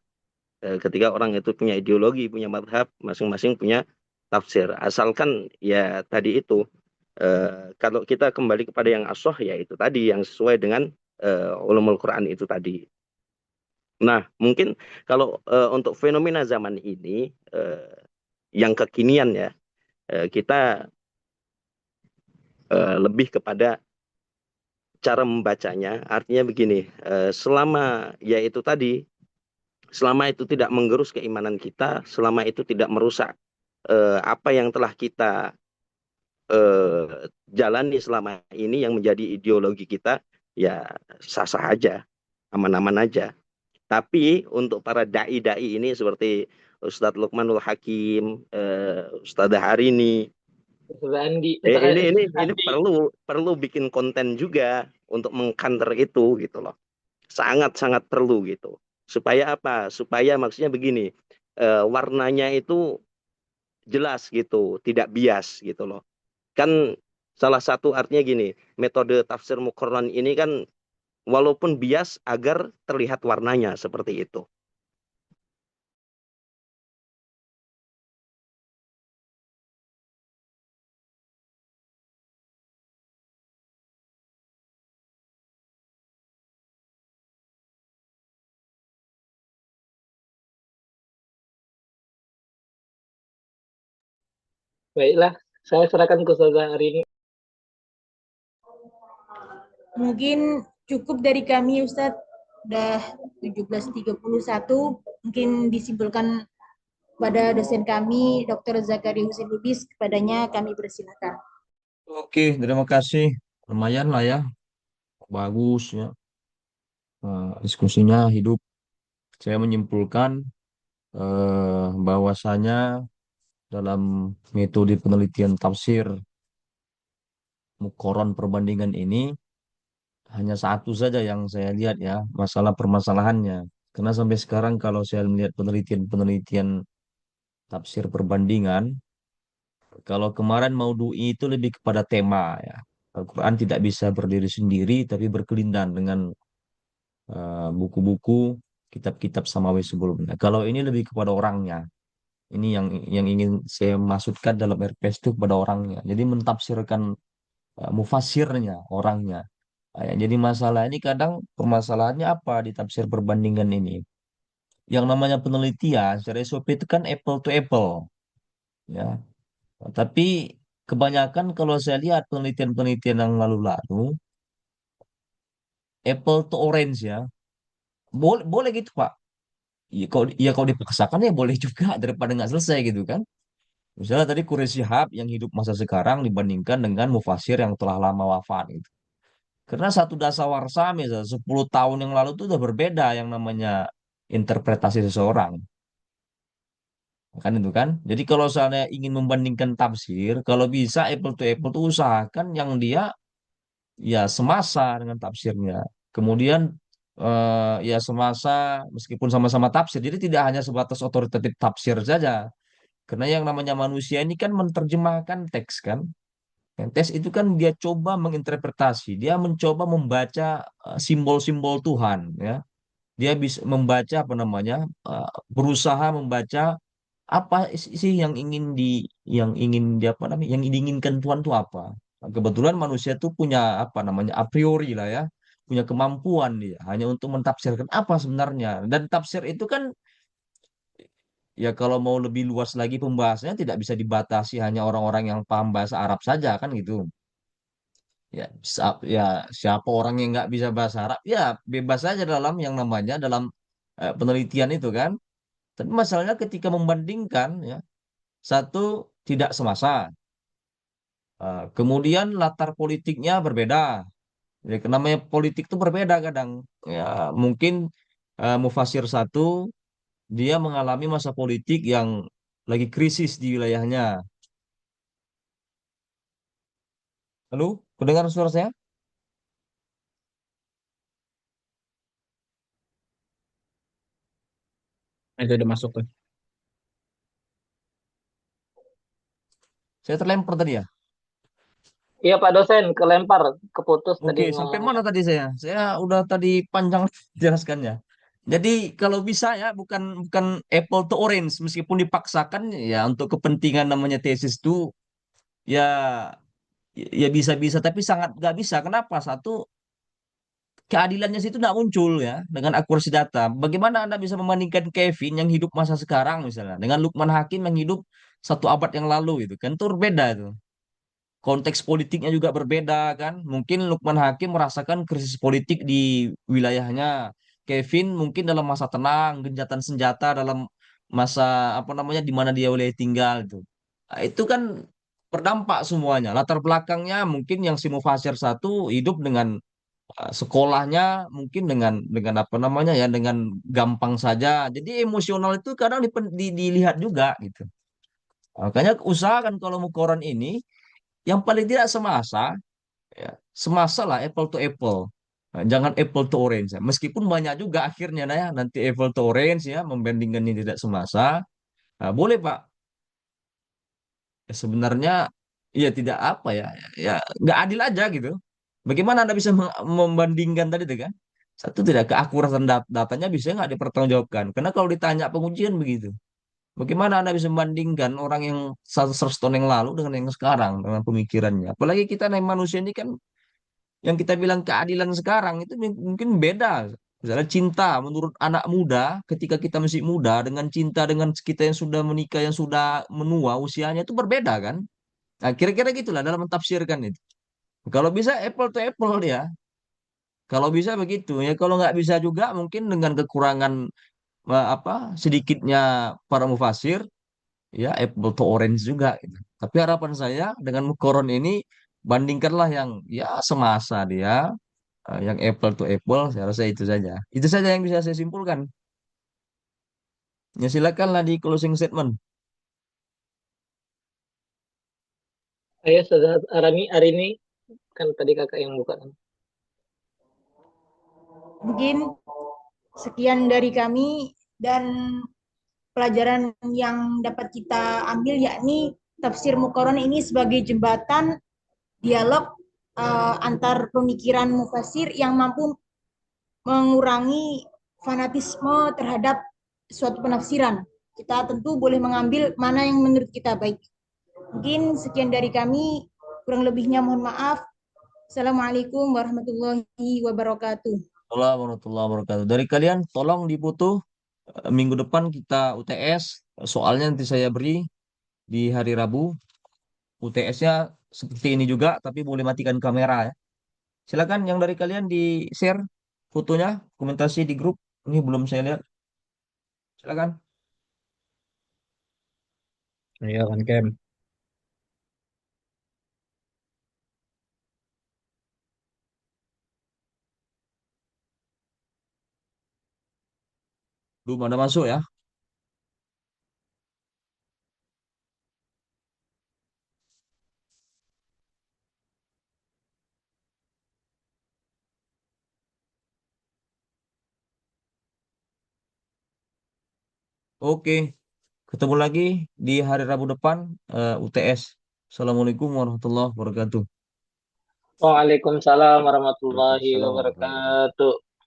Ketika orang itu punya ideologi, punya madhab, masing-masing punya tafsir. Asalkan ya tadi itu, kalau kita kembali kepada yang asoh, ya itu tadi, yang sesuai dengan ulumul Quran itu tadi. Nah, mungkin kalau untuk fenomena zaman ini, yang kekinian ya, kita lebih kepada cara membacanya. Artinya begini, selama ya itu tadi, selama itu tidak menggerus keimanan kita, selama itu tidak merusak apa yang telah kita jalani selama ini yang menjadi ideologi kita, ya sah-sah aja, aman-aman aja. Tapi untuk para dai-dai ini seperti Ustadz Lukmanul Hakim, Ustadz Harini, Ustaz Andi, ini perlu bikin konten juga untuk mengkanter itu gitu loh. Sangat-sangat perlu gitu. Supaya apa? Supaya maksudnya begini, warnanya itu jelas gitu, tidak bias gitu loh. Kan salah satu artinya gini, metode tafsir Muqarran ini kan walaupun bias agar terlihat warnanya seperti itu. Baiklah, saya serahkan ke Ustaz hari ini. Mungkin cukup dari kami Ustaz. Udah 17.31. Mungkin disimpulkan pada dosen kami, Dr. Zakaria Husin Lubis. Kepadanya kami persilakan. Oke, terima kasih. Lumayan lah ya, bagus ya. Diskusinya hidup. Saya menyimpulkan bahwasanya dalam metode penelitian tafsir Muqarran perbandingan ini hanya satu saja yang saya lihat ya, masalah permasalahannya. Karena sampai sekarang kalau saya melihat penelitian-penelitian tafsir perbandingan, kalau kemarin Maudhui itu lebih kepada tema ya. Al-Quran tidak bisa berdiri sendiri, tapi berkelindan dengan buku-buku, kitab-kitab samawi sebelumnya. Kalau ini lebih kepada orangnya. Ini yang ingin saya maksudkan dalam RPS itu kepada orangnya. Jadi mentafsirkan mufasirnya, orangnya. Jadi masalah ini kadang permasalahannya apa di tafsir perbandingan ini? Yang namanya penelitian secara SOP itu kan apple to apple, ya. Tapi kebanyakan kalau saya lihat penelitian-penelitian yang lalu-lalu apple to orange ya. Boleh boleh gitu Pak. Ya kalau dipaksakan ya boleh juga daripada nggak selesai gitu kan. Misalnya tadi Quraish Shihab yang hidup masa sekarang dibandingkan dengan Mufasir yang telah lama wafat gitu. Karena satu dasawarsa misalnya 10 tahun yang lalu itu udah berbeda yang namanya interpretasi seseorang. Kan itu kan. Jadi kalau misalnya ingin membandingkan tafsir, kalau bisa apple to apple tuh usahakan yang dia ya semasa dengan tafsirnya. Kemudian ya semasa meskipun sama-sama tafsir. Jadi tidak hanya sebatas otoritatif tafsir saja. Karena yang namanya manusia ini kan menerjemahkan teks kan. Yang tes itu kan dia coba menginterpretasi, dia mencoba membaca simbol-simbol Tuhan ya. Dia bisa membaca apa namanya? Berusaha membaca apa sih yang ingin dia apa namanya? Yang diinginkan Tuhan itu apa? Nah, kebetulan manusia tuh punya apa namanya? A priori lah ya, punya kemampuan dia hanya untuk mentafsirkan apa sebenarnya. Dan tafsir itu kan ya kalau mau lebih luas lagi pembahasannya tidak bisa dibatasi hanya orang-orang yang paham bahasa Arab saja kan gitu. Ya, siapa orang yang nggak bisa bahasa Arab, ya bebas saja dalam yang namanya dalam penelitian itu kan. Tapi masalahnya ketika membandingkan, ya satu tidak semasa. Kemudian latar politiknya berbeda. Ya, namanya politik itu berbeda kadang. Ya mungkin Mufasir satu dia mengalami masa politik yang lagi krisis di wilayahnya. Lalu, mendengar suara saya? Itu udah masuk tuh. Saya terlempar tadi ya. Iya Pak dosen, kelempar, keputus tadi Oke, sampai ngomongnya. mana tadi saya? Saya udah tadi panjang jelaskannya. Jadi kalau bisa ya bukan bukan apple to orange meskipun dipaksakan ya untuk kepentingan namanya tesis itu ya ya bisa-bisa tapi sangat nggak bisa. Kenapa? Satu keadilannya situ tidak muncul ya dengan akurasi data. Bagaimana Anda bisa membandingkan Kevin yang hidup masa sekarang misalnya dengan Lukman Hakim yang hidup 1 abad yang lalu itu kan itu berbeda itu. Konteks politiknya juga berbeda kan. Mungkin Lukman Hakim merasakan krisis politik di wilayahnya. Kevin mungkin dalam masa tenang, gencatan senjata dalam masa apa namanya di mana dia wilayah tinggal itu. Nah, itu kan berdampak semuanya. Latar belakangnya mungkin yang si Mufasir satu hidup dengan sekolahnya mungkin dengan apa namanya ya dengan gampang saja. Jadi emosional itu kadang dilihat juga gitu. Makanya usahakan kalau mau koran ini yang paling tidak semasa ya semasa lah apple to apple. Nah, jangan apple to orange ya. Meskipun banyak juga akhirnya nah ya nanti apple to orange ya membandingkan yang tidak semasa. Nah, boleh Pak. Ya, sebenarnya ya tidak apa ya ya nggak adil aja gitu. Bagaimana Anda bisa membandingkan tadi itu kan? Satu tidak keakuratan datanya bisa nggak dipertanggungjawabkan. Karena kalau ditanya pengujian begitu. Bagaimana Anda bisa membandingkan orang yang 100 tahun yang lalu dengan yang sekarang dengan pemikirannya? Apalagi kita nih manusia ini kan yang kita bilang keadilan sekarang itu mungkin beda. Misalnya cinta menurut anak muda ketika kita masih muda dengan cinta dengan kita yang sudah menikah yang sudah menua usianya itu berbeda kan? Nah, kira-kira gitulah dalam mentafsirkan itu. Kalau bisa apple to apple ya. Kalau bisa begitu ya. Kalau nggak bisa juga mungkin dengan kekurangan apa sedikitnya para mufasir ya apple to orange juga gitu. Tapi harapan saya dengan koron ini bandingkanlah yang ya semasa dia yang apple to apple saya rasa itu saja. Itu saja yang bisa saya simpulkan. Ya silakanlah di closing statement. Ayo sudah Arani, hari ini kan tadi kakak yang buka. Mungkin sekian dari kami dan pelajaran yang dapat kita ambil yakni tafsir Muqarron ini sebagai jembatan dialog antar pemikiran mufasir yang mampu mengurangi fanatisme terhadap suatu penafsiran. Kita tentu boleh mengambil mana yang menurut kita baik. Mungkin sekian dari kami, kurang lebihnya mohon maaf. Assalamualaikum warahmatullahi wabarakatuh. Warahmatullahi wabarakatuh. Dari kalian tolong diputuh minggu depan kita UTS. Soalnya nanti saya beri di hari Rabu. UTS-nya seperti ini juga, tapi boleh matikan kamera ya. Silakan yang dari kalian di share fotonya, komentasi di grup. Ini belum saya lihat. Silakan. Iya kan, Kem. Belum ada masuk ya. Oke, ketemu lagi di hari Rabu depan UTS. Assalamualaikum warahmatullahi wabarakatuh. Waalaikumsalam warahmatullahi Waalaikumsalam warahmatullahi wabarakatuh. wabarakatuh.